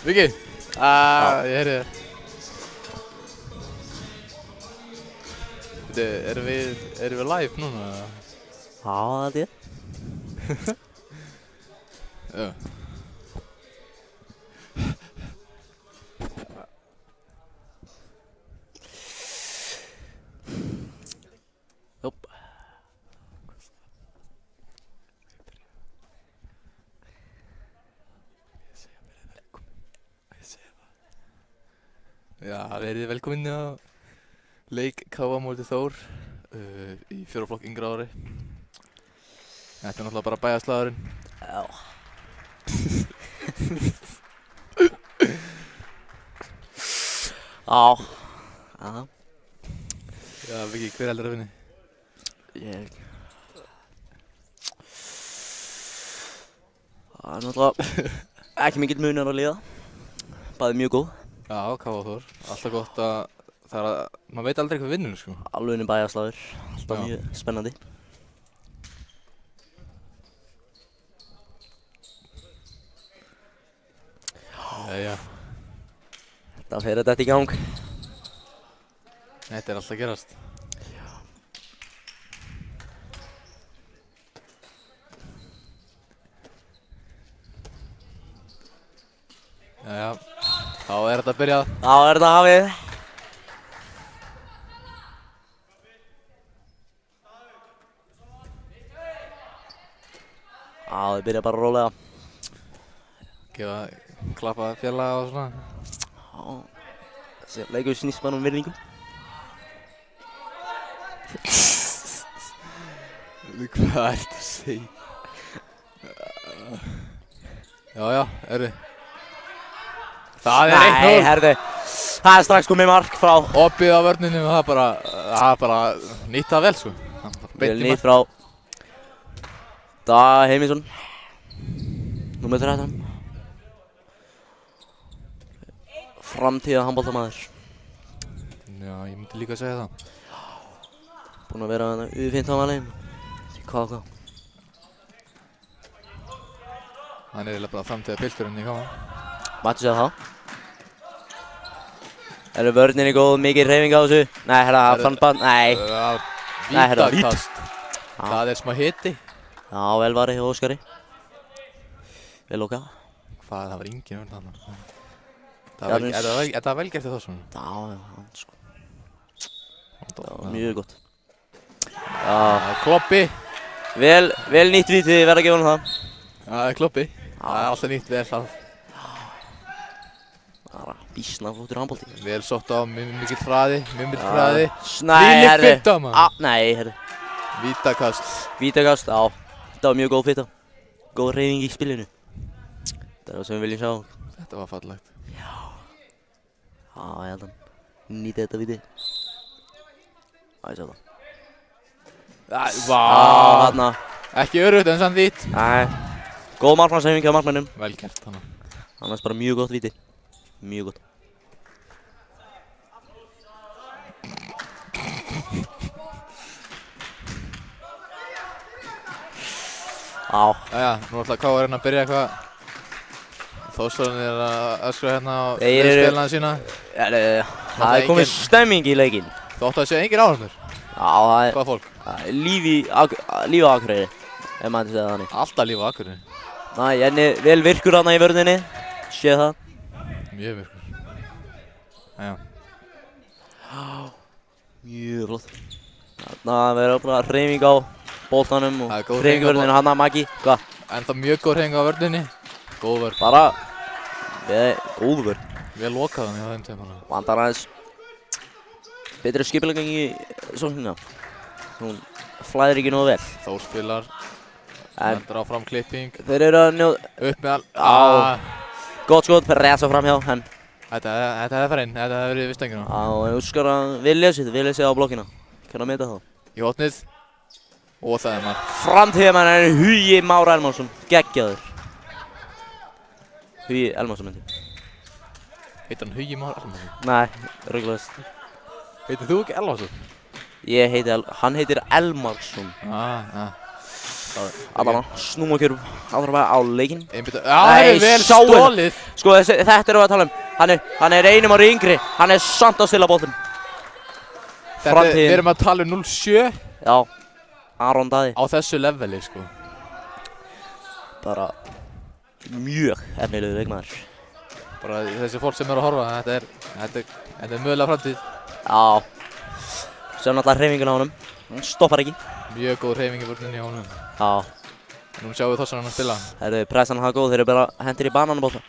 Viki? Ég heyrði þér. Erum við live núna? Já, það er. Já. Jóp. Já, verið velkomin á leik KA móti Þór í 4. flokk yngra ári. Þetta er náttúrulega bara bæjarslagurinn. Já. Já. Já. Já, Viki, hver heldur að vinni? Ég... Það er náttúrulega ekki mikill munur að líða. Bæði mjög góð. Já, KA og Þór. Alltaf gott að það er að... maður veit aldrei hvað vinnur, sko. Alveg bæjarslagur. Alltaf mjög spennandi. Jæja. Það fer þetta í gang. Þetta er alltaf að gerast. Jæja. Þá er þetta að byrja. Þá er þetta hafið. Já, þau byrja bara rólega. Klappa félaga og svona. Já. Þessi leikur snýst bara virðingu. Hvað ertu að segja? Já, herri. Það er 1-0. Nei, herðu. Það er strax komið mark frá. Opið á vörninum, það er bara nýtt það vel, sko. Vel nýtt frá Dag Heimisson. Númer 13. Framtíða handboltamaður. Já, ég myndi líka að segja það. Búinn að vera U15-valinn. Hvað? Hann er eiginlega bara framtíða pilturinn í KA. Mættu segja það. Eru vörninni góð, mikið hreyfing á þessu? Nei, herra, fannbann, nei. Vítakast. Það er smá hiti. Já, vel varið hjá Óskari. Vel okkar. Hvað, það var engin vörn þarna. Er það vel gert þér þá svona? Já, sko. Það var mjög gott. Já. Kloppi. Vel nýtt víti, þið verða að gefa honum það. Já, það er kloppi. Það er alltaf nýtt vel það. Það er bísna flottur handbolti. Vel sótt á, mikill hraði, hraði. Nei, herri. Nei, herri. Vítakast. Vítakast, já. Þetta var mjög góð fitta. Góð hreyfing í spilinu. Þetta er það sem við viljum sjá. Þetta var fallegt. Já. Já, ég held að nýta þetta víti. Já, ég sjá það. Vá. Þarna. Ekki örugt en samt vítt. Nei. Góð markmannshreyfing hjá markmannum. Vel gert hana. Annars bara mjög gott víti. Mjög gott. Já. Jæja, nú ætla KA að byrja eitthvað. Þórsarinn er að öskra hérna á spilana sína. Það er komið stemming í leikinn. Þú átti að segja engin áhörnur. Já, það er... Hvaða fólk? Líf á Akureyri, ef maður segja það þannig. Alltaf líf á Akureyri. Næ, Jenni vel virkur þarna í vörninni. Sé það. Mjög virkur. Jæja. Mjög flott. Þarna verður bara hreyfing á boltanum og hreyfing í vörninni. Hanna Maggi, hvað? Ennþá mjög góð hreyfing á vörninni. Góð vörn. Bara... góð vörn. Vel lokað hann í þeim tíma. Vandar aðeins betri skipuleggang í sóknina. Hún flæðir ekki nógu vel. Þór spilar. Endur áfram klipping. Þeir eru að njóða... Upp með all... Gott skot, rétt svo framhjá, en... Þetta hefði farið inn, þetta hefði verið við stengina. Já, en Óskar að vilja sig á blokkina. Hvernig að meta það? Í hotnið. Og það er maður. Framtíðamann er Hugi Mára Elmarsson. Geggjaður. Hugi Elmarsson myndi. Heitir hann Hugi Mára Elmarsson? Nei, rugglaðist. Heitir þú ekki Elmarsson? Hann heitir Elmarsson. Allan snúma okkur áfram á leikinn. Einbytta, já, það er vel stólið. Sko þetta erum við að tala um. Hann er einum ári yngri, hann er samt að stilla boltinn. Við erum að tala um 0-7. Já, Aron Daði. Á þessu leveli, sko. Bara mjög efnilegur leikmaður. Bara þessi fólk sem eru að horfa, þetta er mögulega framtíð. Já. Sjá náttúrulega hreyfinguna á honum. Hann stoppar ekki. Mjög góð hreyfing í vörninni á honum. Já. Nú sjáum við Þorsarann að spila. Herru, pressan það góð, þeir eru bara hendir í bananabólta.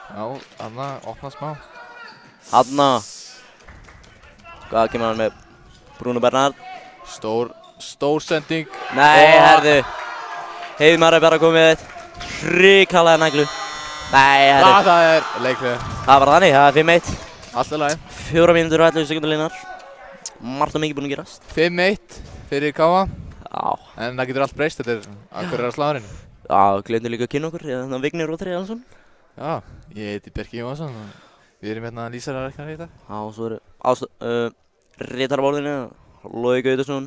Já, þarna, opna smá. Þarna. Hvað kemur hann með? Bruno Bernard. Stór sending. Nei, herðu. Heiðmar er bara komið hrikalega neglu. Nei, herru. Það er leiklega. Það var þannig, það er 5-1. Allt er lagi. 4 mínútur og 11 sekúndur línar. Margt og mikið búinn að gerast. 5-1 fyrir Káa. Já. En það getur allt breyst, þetta er Akureyrar slagurinn. Já, glemdu líka að kynna okkur, þannig að Vignir og Þriðansson. Já, ég heiti Berki Jóhansson og við erum hérna lýsararæknar í þetta. Já, og svo eru ritarabólðinu, Logi Gautursson.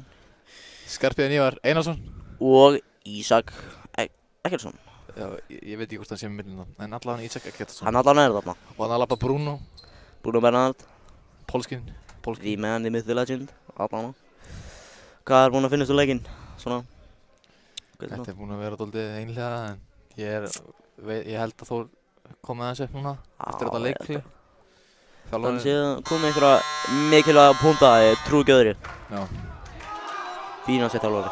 Skarpiðan Ívar Einarsson. Og Ísak Ekkertsson. Já, ég veit ekki hvort hann sé með millin þá, en allavega Ísak Ekkertsson. Hann allavega er þarna. Og hann allavega Bruno Bernard. Polskinn. The man, the myth, the legend. Allavega. Hvað er búinn að finnast úr leikinn? Svona? Þetta er búinn að vera dálítið einhlega, en ég held að Þór kom aðeins upp núna eftir þetta leikli. Þannig að komið einhverja mikilvæga púnta, trú gjöðri. Já. Fín að setja alveg.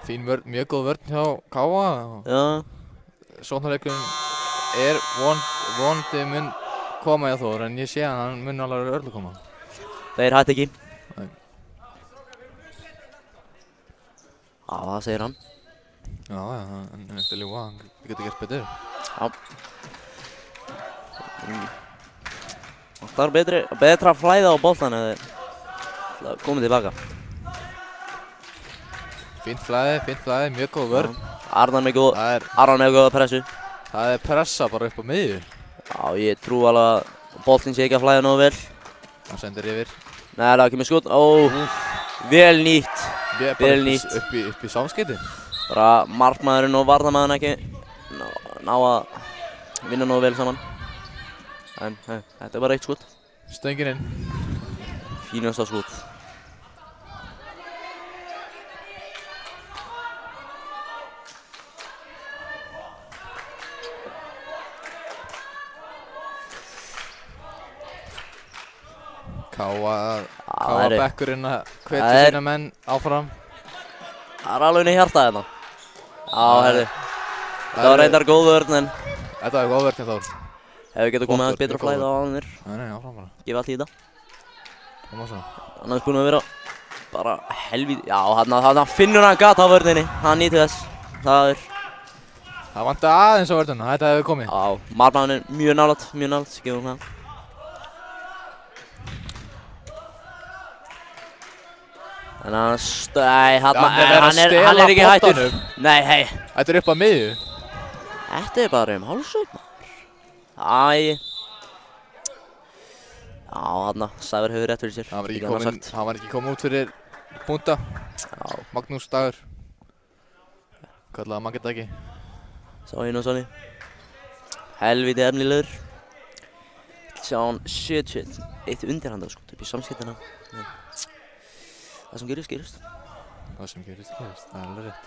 Fín vörn, mjög góð vörn hjá Káa. Já. Sóknarleikurinn er vonandi mun koma hjá Þór, en ég sé að hann mun alveg örlu koma. Þeir hætti ekki. Nei. Já, það segir hann. Já, hann er eftir ljúga, hann getur gert betur. Já. Það er betra að flæða á boltan eða komið tilbaka. Fínt flæði, mjög góð vörn. Arnar með góða pressu. Það er pressa bara upp á miðju. Já, ég trú alveg að boltinn sé ekki að flæða nógu vel. Hann sendir yfir. Nei, það kemur skot. Ó, vel nýtt. Vel nýtt. Upp í samskeytin. Bara markmaðurinn og varnarmaðurinn ekki ná að vinna nógu vel saman. En þetta er bara eitt skot. Stöngin inn. Fínasta skot. Káa bekkurinn að hvetja sína menn áfram. Það er alveg inn í hjartað hérna. Já, herri. Þetta var reyndar góð vörn en þetta var góð vörn hjá Þór. Ef við getum komið aðeins betra flæði á aðeins. Nei, áfram bara. Gefa allt í þetta. Koma svo. Hann hafði búin að vera bara helvíti. Já, hann finnur hann gata á vörninni. Hann nýtti þess. Það vantar aðeins á vörnuna, þetta hefur komið. Já, markmaðurinn er mjög nálægt, gefum það. En hann er ekki hættur. Nei, hei. Þetta er upp að miðju. Þetta er bara hálfsveit, maður. Æ. Já, þarna, Sævar hefur rétt fyrir sér. Hann var ekki komið út fyrir púnta. Já. Magnús Dagur. Kallaði að Magget ekki. Sá hinn og Sonni. Helviti efnilegur. Sjá hann, shit. Eitt undirhandarskot upp í samskiptina. Það sem gerist. Það er alveg rétt.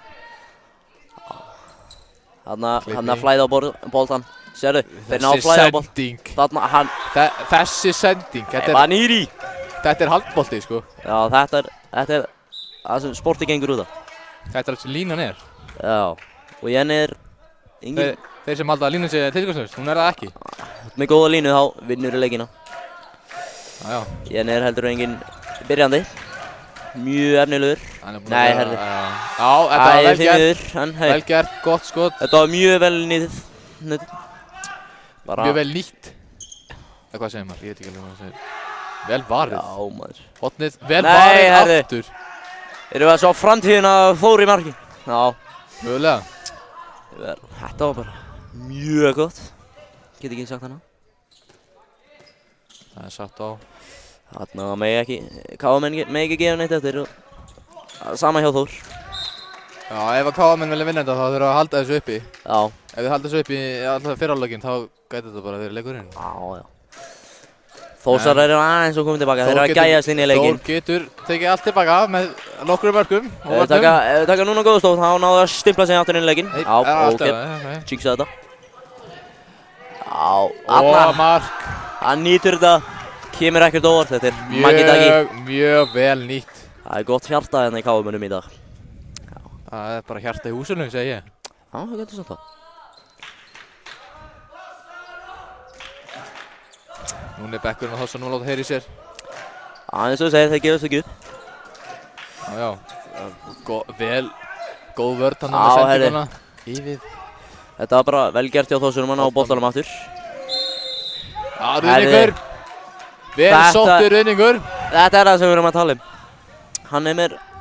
Hann að flæða á boltan. Sérðu, þeir ná að flæða á boltan. Þessi sending. Banýri. Þetta er handbolti, sko. Já, þetta er það sem sporti gengur út af. Þetta er alveg línan er. Já, og Jenny er engin... Þeir sem halda að línan sé tilgangslaus, hún er það ekki. Með góða línu þá vinnur í leikina. Já. Jenny er heldur engin byrjandi. Mjög efnilegur. Nei, herri. Já, þetta var vel gert. Vel gert, gott skot. Þetta var mjög vel nýtt. Mjög vel nýtt. Hvað segir maður? Ég veit ekki alveg hvað það segir. Vel varið. Já, maður. Hotnið, vel varið aftur. Erum við að sjá framtíðina Þór í marki? Já. Mögulega. Þetta var bara mjög gott. Get ekki sagt hana. Það er satt á. Þarna megi ekki, Káamenn megi ekki gefa neitt eftir og sama hjá Þór. Já, ef að KM vilja vinna þetta þá þurfa að halda þessu uppi. Já. Ef þið halda þessu uppi alltaf fyrrálögin þá gæti þetta bara verið leikurinn. Já. Þórsar eru aðeins og komið tilbaka, þeir eru að gæjast inn í leikinn. Þór getur tekið allt tilbaka með nokkrum mörkum. Ef við taka núna góða stóð, þá náðu að stimpla sig aftur inn í leikinn. Já, ok. Tjíksa þetta. Já, Arnar. Mark. Hann nýtur þetta. Kemur ekkert óvart, þetta er Magidagi. Mjög vel nýtt. Það er gott hjarta hérna í KM-unum í dag. Það er bara hjarta í húsinu, segi ég. Já, það getur sagt það. Núna er bekkurinn á Þórsson og láta heyra í sér. Eins og þú segir, þeir gefast ekki upp. Já. Góð vörð hann með sendinguna. Yfir. Þetta var bara vel gert hjá Þórsunum hann á boltanum aftur. Já, Ruðningur. Vel sóttur Ruðningur. Þetta er það sem við erum að tala um.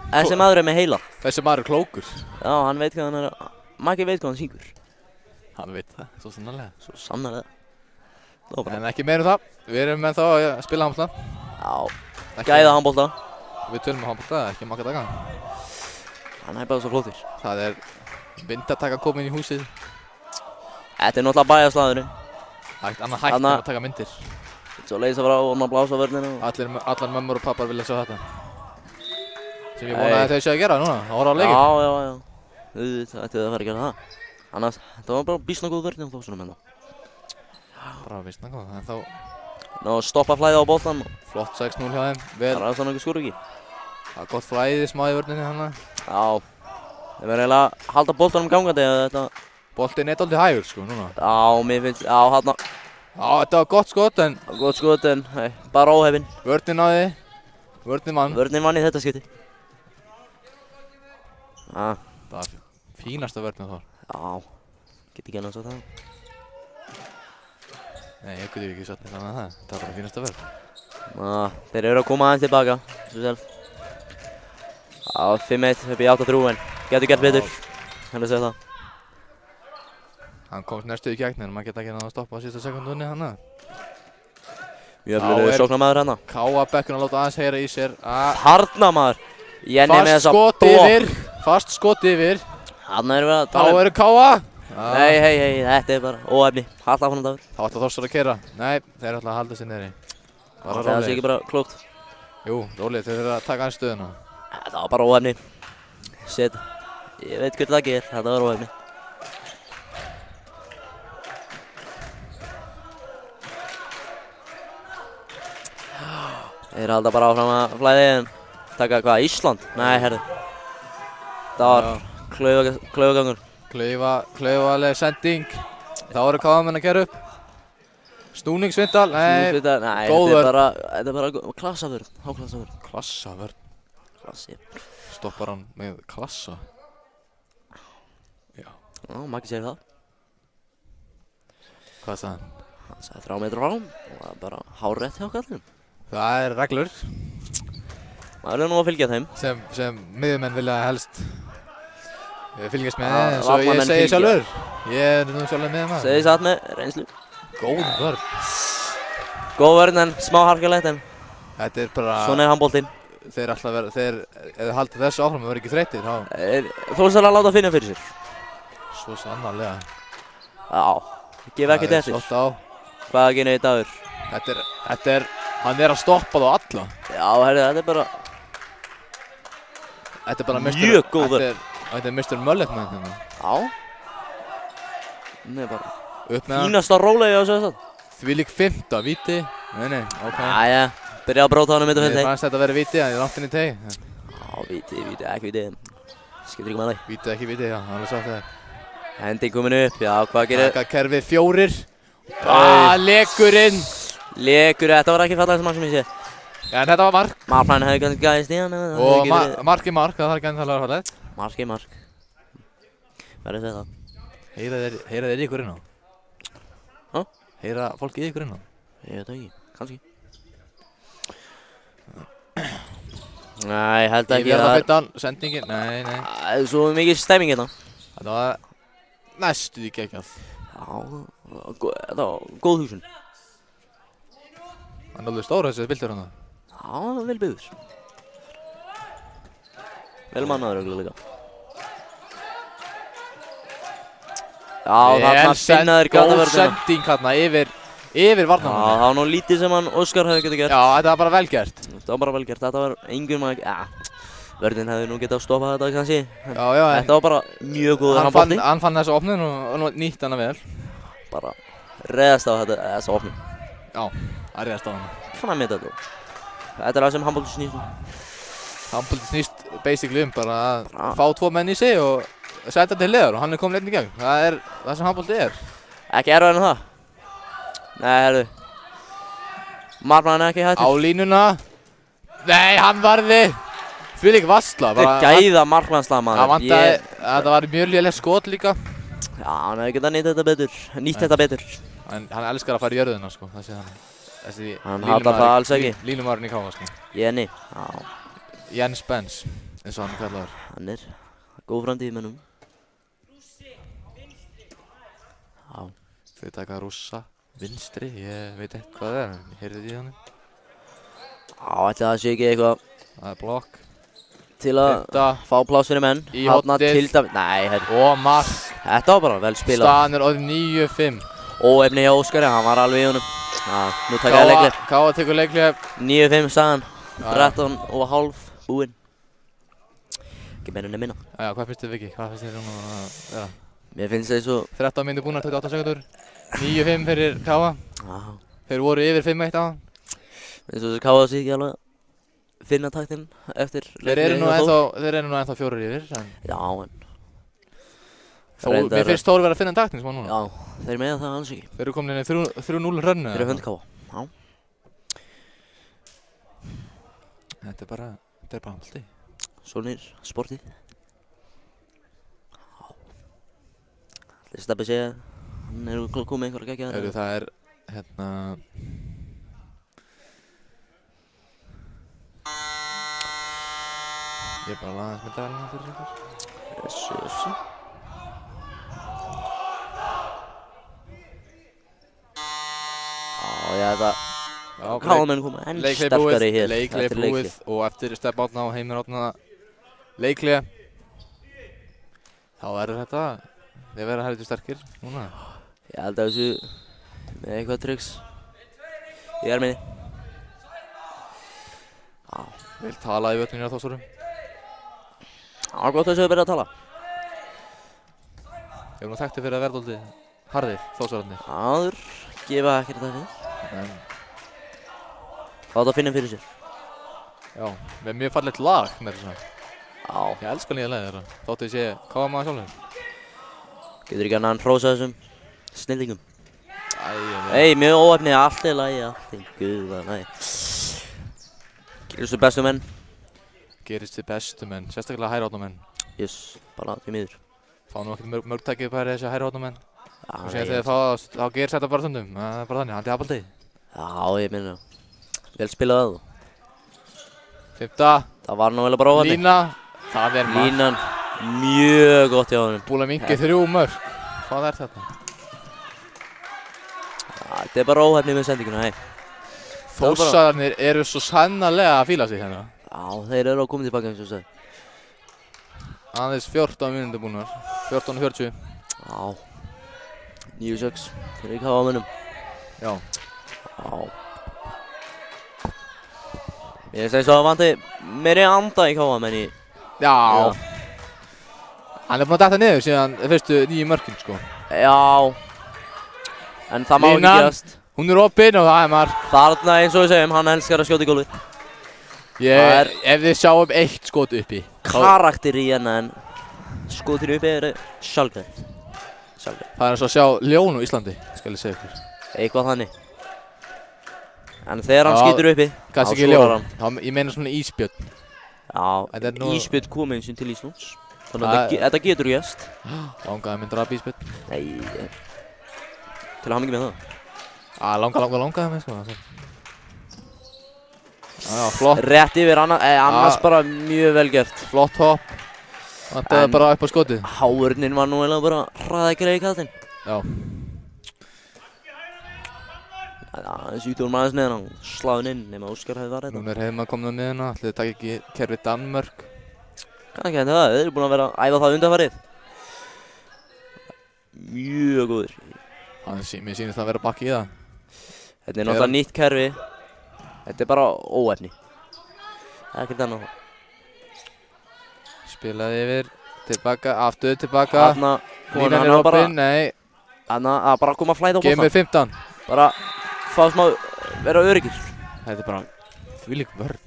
Þessi maður er með heila. Þessi maður er klókur. Já, hann veit hvað hann er að... Maggi veit hvað hann syngur. Hann veit það, svo sannarlega. Svo sannarlega. En ekki meira um það. Við erum með þá að spila handbolta. Já, gæða handbolta. Við tölum um handbolta, ekki Magidagi. Hann er bara svo flottur. Það er myndataka komin í húsið. Þetta er náttúrulega bæjarslaðurinn. Annað hægt að taka myndir. Svo leysa frá og maður blása vörnina. Allar mömmur og pappar vilja sjá þetta. Sem ég vonaði að þau séu að gera núna, það voru á leikinn. Já. Þetta ætti að fara að gera það. Annars, þetta var bara býsna góð vörn hjá Þórsunum hérna. Bara býsna góð, en þá... Ná, stoppa flæðið á boltan. Flott 6-0 hjá þeim, vel. Það er aðeins þannig að skora ekki. Það er gott flæðið smá í vörninni hana. Já. Þeir verður eiginlega að halda boltanum gangandi eða þetta... Boltinn er dálítið hægur sko, núna. Já, mér finnst, hérna. Já, þetta var gott skot en... Gott skot en, bara óhefinn. Vörnin náði, vörnin vann. Vörnin vann í þetta skipti. Það var fínasta vörnin þar. Já, get ekki annars á það. Nei, ég geti ekki satt neitt annað en það. Það var bara fínasta vörn. Þeir eru að koma aðeins tilbaka, svo sjálf. Já, 5-1 upp í 8-3 en getur gert betur. Henni að segja það. Hann komst næstu í gegn en maður geta ekki náða að stoppa á síðasta sekundunni hana. Mjög öflugur sóknarmaður hérna. Káa bekkurinn að láta aðeins heyra í sér. Þarna maður! Jenni með þessa bók. Fast skot yfir. Þarna erum við að tala um. Þá eru Káa. Nei, þetta er bara óefni. Halda áfram dagur. Þá ætla Þórsar að keyra. Nei, þeir ætla að halda sér niðri. Það sé ekki bara klókt. Jú, róleg, þeir eru að taka aðeins stöðuna. Þetta var bara óefni. Ég veit hvernig það ger, þetta var óefni. Þeir halda bara áfram að flæði en taka hvað, Ísland? Nei, herri. Það var klaufagangur. Klaufaleg sending. Þá eru Káamenn að gera upp. Snúningsvindal, nei, góður. Þetta er bara klassavörn, háklassavörn. Klassavörn? Klassi. Stoppar hann með klassa? Já. Já, Maggi segir það. Hvað sagði hann? Hann sagði 3 metra frá og það er bara hárrétt hjá kallinum. Það er reglur. Maður er nú að fylgja þeim. Sem miðjumenn vilja helst fylgjast með, eins og ég segi sjálfur. Ég er nú sjálfur miðjumann. Segði satt með reynslu. Góð vörn. Góð vörn en smá harkalegt en þetta er bara... Svona er handboltinn. Þeir alltaf verða, ef þeir halda þessu áfram og verða ekki þreyttir, þá... Þórsar að láta finna fyrir sér. Svo sannarlega. Já, gef ekkert eftir. Það er slott á. Hvaða ekki neitt dagur. Þetta er, hann er að stoppa þá alla. Já, herri, þetta er bara... Þetta er bara mjög góð vörn. Þetta er Mr. Mullet með hérna. Já. Hún er bara... Upp með hann. Fínasta rólegi á þessu það. Þvílík 5. víti. Nei, ok. Jæja, byrja að bróta honum mitt á Mér fannst þetta að vera víti, en ég er langt inn í teg. Já, víti, ekki víti. Skiptir ekki með það. Víti, ekki víti, já, alveg satt það. Hending komin upp, já, hvað gerir... Kerfið 4. Lekurinn. Lekur, þetta var ekki fallegast mark sem ég sé. Já, en þetta var mark. Markplænin hefði kannski gæðist í hann. Og mark, það þarf ekki að vera fallegt. Mark. Verður að segja það. Heyra þeir í ykkur inn á? Há? Heyra fólk í ykkur inn á? Ég veit ekki, kannski. Nei, held ekki að... Ég verða að fyrta hann, sendingin, nei. Það er svo mikið stemming hérna. Þetta var næstu því geggjað. Já, þetta var góð hugsun. Hann er alveg stór þessi bildur hann. Já, vel byggður. Vel mannaður auðvitað líka. Já, þarna finna þeir góð gatavörðina. sending hérna yfir Já, varnarmann. það var nú lítið sem hann Óskar hefði getið gert. Já, þetta var bara vel gert. Þetta var bara vel gert, þetta var engum að, vörðin hefði nú getað stoppað þetta kannski. Já, Þetta var bara mjög góður handbolti. Hann fann þessa opnun og nýtt hana vel. Bara reðast á þessa opnun. Já, það reðast á hana. Kann að meta þetta. Þetta er það sem handbolti snýst um. Handbolti snýst basically bara að fá 2 menn í sig og setja til hliðar og hann er komin einn í gegn. Það er það sem handbolti er. Ekki erfið en það. Nei, herru. Markmaðurinn er ekki hættur. Á línuna. Nei, hann varði. Fyrir ekki vassla. Þetta er gæða markmannslag maður. Það vantaði, þetta var mjög lélega skot líka. Já, hann hefði getað nýtt þetta betur. Hann elskar að fara í jörðina sko, það sé hann. Hann hatar það alls ekki. Línumaðurinn í Káa sko. Jenny, já. Jens Benz, eins og hann kallaður. Hann er góð framtíð í mönnum. Já. Þau taka rússa, vinstri, ég veit ekki hvað það er, en ég heyrði því hann. Já, ætli það sé ekki eitthvað Það er blokk. til að fá pláss fyrir menn. Í hornið. Nei, herru. Og mark. Þetta var bara vel spilað. Staðan er orðið 9-5. Óefni hjá Óskari, hann var alveg í honum. Já, nú taka það leiklir. Káa tekur leiklir. 9-5 staðan. 13,5 búinn. Ekki meira en minna. Já, hvað finnst þið Viki? Hvað finnst þið svona að vera? Mér finnst það eins og 13 mínútur búnar, 28 sekundur. 9-5 fyrir Káa. Já. Þeir voru yfir 5-1 á hann. Eins og þessi Káa sig ekki alveg finna taktinn eftir Þeir eru nú ennþá 4 yfir. Já, en Mér finnst Þór vera að finna taktinn smá núna. Já, þeir meða það alls ekki. Þeir eru komin inn í 3-0 rönnu. Fyrir hönd Káa. Já. Þetta er bara handbolti. Svonir sportið. Já. Þeir Stebbi segja hann er komið einhverja geggjaðar. Það er hérna Ég er bara að laga þess með dæluna fyrir ykkur. Jessu. Já, þetta Káamenn koma enn sterkari hér. Leikli búið og eftir Stebbi Árna og Heimir Árna leikli. Þá verður þetta, þeir verða heldur sterkir núna. Ég held að þessu með eitthvað tricks í erminni. Já. Vel talað í völlunni á Þórsurum. Það var gott að þessu byrja að tala. Ég hef nú þekkti fyrir að verða aldrei harðir Þórsurarnir. Aður gefa ekkert það fyrir. Það átt að finna fyrir sér. Já, með mjög fallegt lag með þessu. Já. Ég elska nýja lagið þeirra. Þóttu ég sé Káa maður sjálfur. Getur ekki annað en hrósa þessum snillingum. Æ, Ei, mjög óefni, allt er lagi, allt er guða, nei. Gerist þið bestu menn? Gerist þið bestu menn, sérstaklega hægri átnamenn. Yes, bara því miður. Fá nú ekkert mörg tækifæri þessi hægri átnamenn. Já, Og sér þegar þið fá það, þá gerist þetta bara stundum. Það er bara þannig, haldið handbolti. Já, ég minna. Vel spilað það. 5. Það var nú vel bara óefni. Lína. Það er mark. Línan, mjög gott hjá honum. Búin að minnka 3 mörg. Hvað er þetta? Þetta er bara óefni með sendinguna, hei. Þórsararnir eru svo sannarlega að fíla sig hérna. Já, þeir eru að koma tilbaka eins og það. Aðeins 14 mínútur búnar. 14:40. Já. 9-6 fyrir Káamönnum. Já. Já. Ég veist eins og það vanti meiri anda í Káamenn í. Já. Hann er búinn að detta niður síðan fyrstu 9 mörkin sko. Já. En það má ekki Línan. gerast. Hún er opinn og það er mark. Þarna eins og við segjum, hann elskar að skjóta í gólfið. Ef þið sjáum 1 skot uppi. Karakter í hérna en skotir uppi eru sjálfgreð. Það er eins og að sjá ljón á Íslandi, skal ég segja ykkur. Eitthvað þannig. En þegar hann skýtur uppi, Kannski ekki skorar ljón. Ég meina svona ísbjörn. Já, ísbjörn kom eins og til Íslands. Þannig að þetta getur gerst. Langaði minn drap ísbjörn. Nei, til að hafa mikið með það. Langaði mig sko. Já, flott. Rétt yfir, annars bara mjög vel gert. Flott hopp. Það er bara upp á skotið. Háurnin var nú eiginlega bara hraðekra í kallinn. Já. Þessi út úr maður neðan á sláðin inn nema Óskar hefði varðið þetta. Nú er heima komin á miðuna, ætli þið takk ekki kerfi Danmörk. Kannski henni það, þeir eru búin að vera að æfa það undanfarið. mjög góður. Mér sýnist að vera bakki í það. Þetta er náttúrulega nýtt kerfi. Þetta er bara óefni. Það er ekkert annað. Spilaði yfir, tilbaka, aftur tilbaka. Þarna, línan er opinn, nei. Þarna, að bara koma að flæða á boltan. Gemur 15. Bara fá smá, vera öryggir. Þetta er bara þvílík vörn.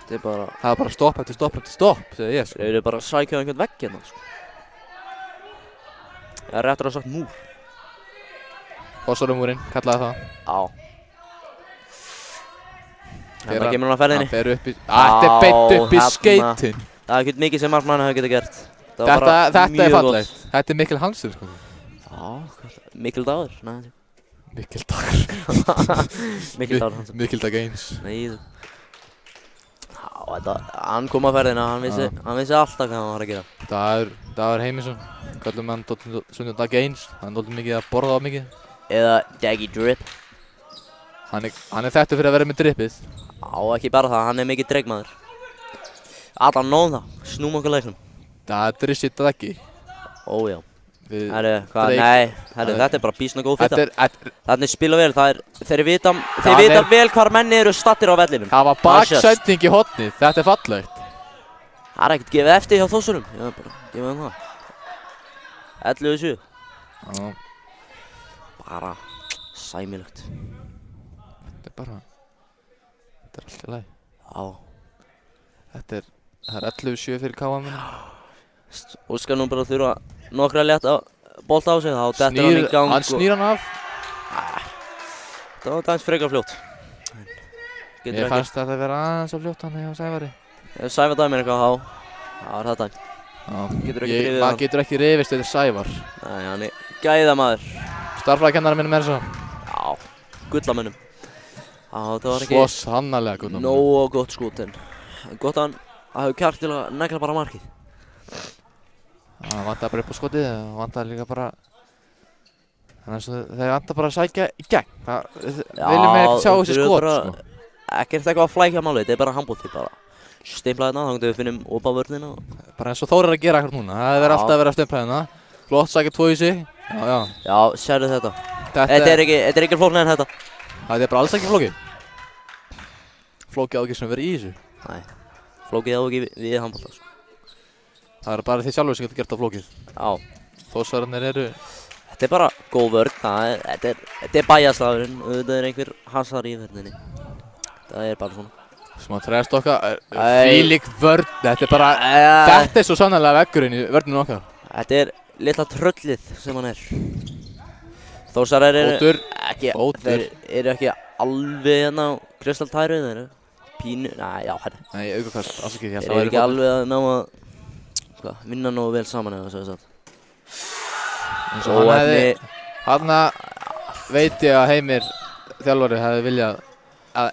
Þetta er bara... Það er bara stopp eftir stopp eftir stopp, segði ég. Þeir eru bara að sækja einhvern vegg hérna, sko. Það er réttur að sagt múr. Fossarumúrinn, kallaði það. Já. Þannig kemur hann að ferðinni. Hann fer upp í... Þetta er beint upp í skeytin. Það er ekkert mikið sem markmann hefur getað gert. Þetta er fallegt. Þetta er Mikkel Hansen, sko. Já, Mikkel Dagur. Mikkel Dagur. Mikkel Dagur Hansen. Mikkel Dag eins. Nei, hann kom að ferðina, hann vissi alltaf hvað hann var að gera. Dagur Heimisson, kallum hann Sundur Dag eins. Hann er mikið að borða á mikið. Eða Daggy Drip. Hann er þekktur fyrir að vera með drippið. Já, ekki bara það, hann er mikið dregmaður. Allan nóðum það, snúm okkur leiknum. Það er drissið Daggy. Ó já. Herru, hvað, nei, þetta er bara bísna góð fitta. Þannig spila vel, þeir vita vel hvar menni eru stattir á vellinum. Það var baksending í hornið, þetta er fallegt. Það er ekkert gefið eftir hjá Þórsurum, ég veit bara, gefið þeim það. 11-7. Já. Bara sæmilegt. Þetta er allt í lagi. Já. Það er 11-7 fyrir KM. Óskar nú bara þurfa nokkra létta bolta á sig, þá dettur hann í gang. Hann snýr hann af. Það var dæmis frekar fljótt. Ég fannst þetta að vera aðeins og fljótt hann hjá Sævari. Ef Sævar dæmir eitthvað þá, það var það dæmt. Maður getur ekki rifist þetta Sævar. Nei, hann er gæðamaður. Starffræðikennari minn með þessu. Já, gullamönnum. Það var ekki svo sannarlega gullamönnum. nógu gott skot, en gott að hann hafi kjark til að negla bara markið. Það vantar bara upp á skotið, það vantar líka bara... Þannig að þeir vantar bara að sækja í gegn. Viljum við ekki sjá þessi skot, sko. Ekkert eitthvað að flækja málið, þetta er bara handbolti, bara stimplaði hérna, þá við finnum opa vörnina. Bara eins og Þór er að gera ekkert núna, það er alltaf að vera að stimplaði hérna. Flott, sækja 2 í sig. Já, sérðu þetta. Þetta er ekki flóknir en þetta. Það er bara alls ekki flókið. Flókið á ekki sem verið í þessu. Nei, flókið á ekki við handbolta, sko. Það er bara þið sjálfur sem getur gert á flókið. Já. Þórsararnir eru... Þetta er bara góð vörn, þetta er bæjarslagurinn, auðvitað er einhver hasar í vörninni. Það er bara svona. Smá trestokka, þvílík vörn, þetta er bara... Þetta er svo sannarlega veggurinn í vörninu okkar. Þetta er litla tröllið sem hann er. Þórsarar eru ekki alveg hérna á kristaltæru, þeir eru pínu, já, hérna. Nei, aukakast, alls ekki. Þeir eru ekki alveg að ná að vinna nógu vel saman eða svo þess að. Þarna veit ég að Heimir þjálfari hefði viljað að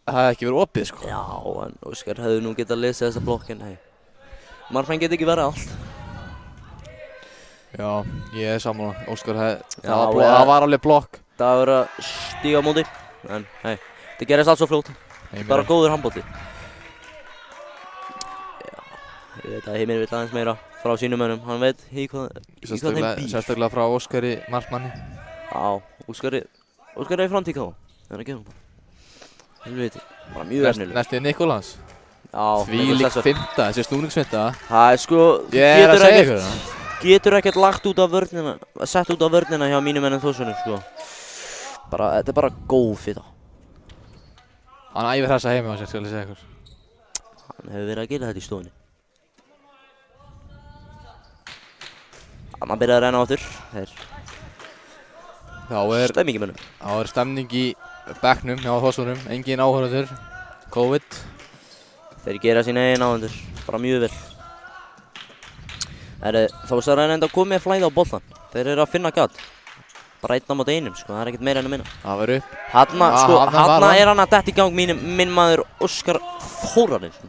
það hefði ekki verið opið, sko. Já, en Óskar hefði nú getað lesið þessa blokk, en hei, margmenn geta ekki verið allt. Já, ég er sammála. Óskar hefði, það var alveg blokk. Það var að stíga á móti, en hei, þetta gerist allt svo fljótt. Bara góður handbolti. Ég veit að Heimir vill aðeins meira frá sínum mönnum, hann veit í hvað þeim býr. Sérstaklega frá Óskari markmanni. Já, Óskar er í framtík þá, það er að gefa hann bara. Helviti, bara mjög efnilegur. Næstið Nikolás. Já, þvílík finta, þessi snúningsfinta. Það er sko, getur ekkert lagt út af vörnina, sett út af vörnina hjá mínum mennum Þórsunum, sko. Þetta er bara góð fita. Hann æfir þessa heima á sér, skal ég segja ykkur. Hann hefur verið að gera þetta í stofunni. Hann byrjaði að renna áttur. Stemming í mönnum. Þá er stemning í bekknum hjá Þórsunum, engin áhorfendur. COVID. Þeir gera sína eigin áhorfendur, bara mjög vel. Þórsarar er enda að koma með flæði á boltan. Þeir eru að finna gat. Bara einn á móti einum, sko, það er ekkert meira en að minna. Það verður upp. Hanna er hann að detta í gang minn maður Óskar Þórarinsson.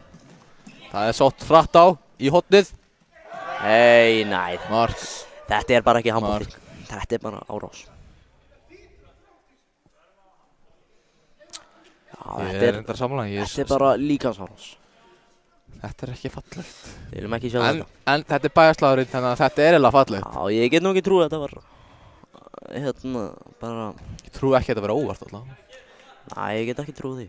Það er sótt hratt á í hornið. Hei, næ. Mark. Þetta er bara ekki handbolti. Þetta er bara árás. Já, þetta er bara líkansárás. Þetta ekki fallegt. Við viljum ekki sjá þetta. En þetta bæjarslagurinn, þannig að þetta eiginlega fallegt. Já, ég get nú ekki trúið að þetta var bara... Ég trúi ekki að þetta vera óvart allavega. Næ, ég get ekki trúið því.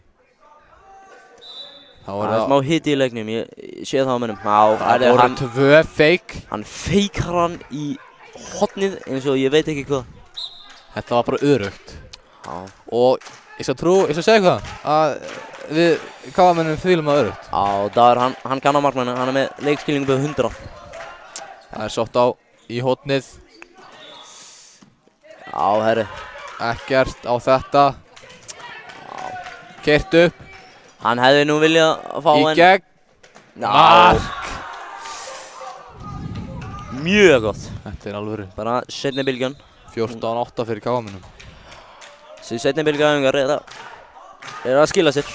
Það er smá hiti í leiknum, ég sé það á mönnum. Það voru 2 feik. Hann feikar hann í hotnið eins og ég veit ekki hvað. Þetta var bara örugt. Já. Og ég skal segja hvað, að við KM-mönnum þvílum það örugt. Já, það er hann kann á markmannu, hann er með leikskilningu með 100. Það er sótt á í hotnið. Já, herri. Ekkert á þetta. Keyrt upp. Hann hefði nú viljað fá í gegn. Mark. Mjög gott. Þetta er alvöru. Bara seinni bylgjan. 14-8 fyrir KM-mönnum. Þessi seinni bylgjaðingar er að skila sér.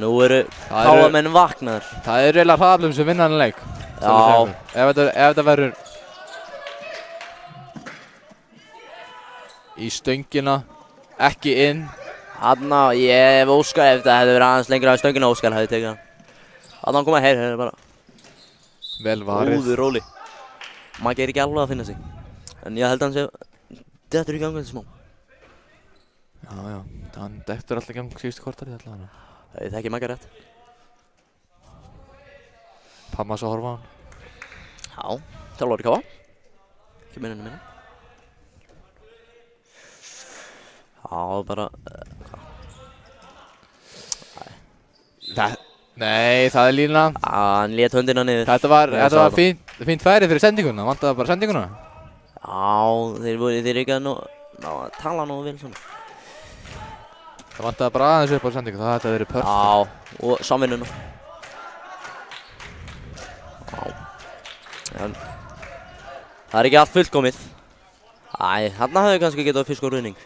Nú eru KM-menn vaknaður. Það er reyla hraðlum sem vinna hann leik. Já. Ef þetta verður í stöngina, ekki inn. Hanna, ég hef óskað ef þetta hefði verið aðeins lengra á stöngina óskal hefði tekið hann. Hanna hann komað heyr bara. Vel varið. Góður róli. Maggi ekki alveg að finna sig. En ég held að hann sé, þetta er í gangi þetta smá. Já, hann dettur alltaf í gang síðustu kvartarið allavega. Það þekki Maggi rétt. Pammas að horfa á hann. Já, þjálfari Káa. Ekki minninu minna. Já, bara... Nei, það er lína. Hann lét höndina niður. Þetta var fínt færi fyrir sendinguna. Vantaði bara sendinguna. Já, þeir ekki að tala nógu vel saman. Það vantaði bara aðeins upp á sendingu. Það hefði verið perfekt. Já, og samvinnuna. Já. Það er ekki allt fullkomið. Þarna hefði kannski getað fisk og ruðning.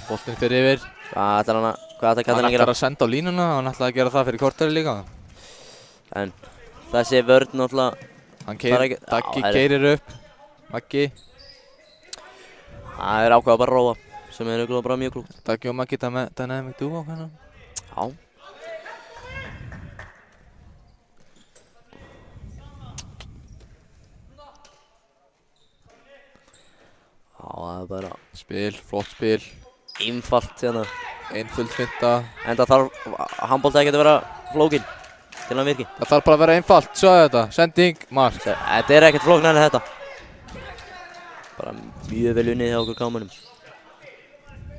Boltinn fyrir yfir. Hvað ætlar hann að gera? Hann ætlar að senda á línuna og hann ætlar að gera það fyrir korteri líka. En þessi vörn náttúrulega... Daggi keyrir upp. Maggi. Það er ákveða bara að róa, sem er auðvitað bara mjög klúkt. Daggi og Maggi dynamic duo hérna. Já. Já, það er bara... Spil, flott spil. Einfalt hérna. Einföld finta. En það þarf handbolta ekki að vera flókin til að virki. Það þarf bara að vera einfalt, sjáðu þetta. Sending, mark. Þetta er ekkert flóknar en þetta. Bara mjög vel unnið hjá okkur KM-mönnum.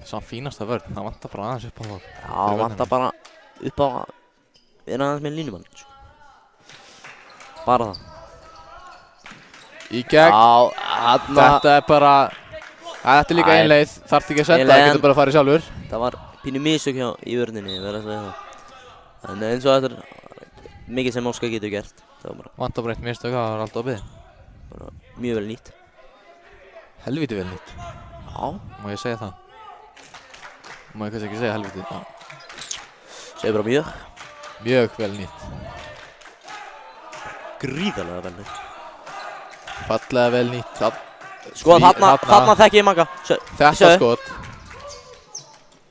Samt fínasta vörn, það vantar bara aðeins upp á það. Já, það vantar bara upp á aðeins með línumann. Bara það. Í gegn. Já, þetta er bara... Þetta er líka ein leið, þarf ekki að senda, það getur bara að fara sjálfur. Það var pínu mistök hjá í vörninni, verður að segja það. En eins og þetta er mikið sem Óskar getur gert. Vantar bara eitt mistök, það var alltaf á byggði. Bara mjög vel nýtt. Helviti vel nýtt. Já. Má ég segja það? Má ég kannski ekki segja helviti? Já. Segðu bara mjög. Mjög vel nýtt. Gríðarlega vel nýtt. Fallega vel nýtt. Sko þarna þekki ég Magga.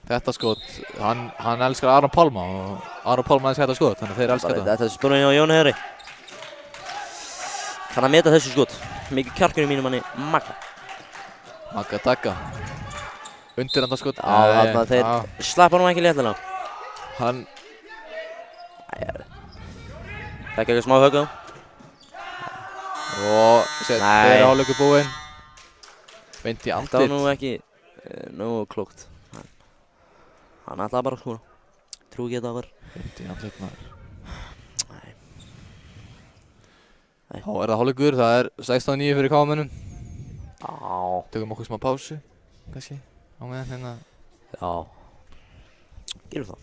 Þetta skot, hann elskar Aron Pálma og Aron Pálma elskar þetta skot, þannig að þeir elskar þetta. Þetta er spurning hjá Jóni Herri. Kann að meta þessu skot. Mikið kjarkur í mínum manni Magga. Magga Dagga. Undirhanda skot. Já, þarna þeir slappa nú ekki léttilega. Hann... Þekki eitthvað smá högg á. Og þeir hálfleikur búinn. Beint í andlit. Það var nú ekki nógu klókt. Hann ætlaði bara að skora. Trú ekki að það var. Beint í andlit maður. Nei. Þá er það hálfleikur, það er 16-9 fyrir KM-mönnum. Já. Tökum okkur smá pásu, kannski, á meðan hérna. Já. Gerum það.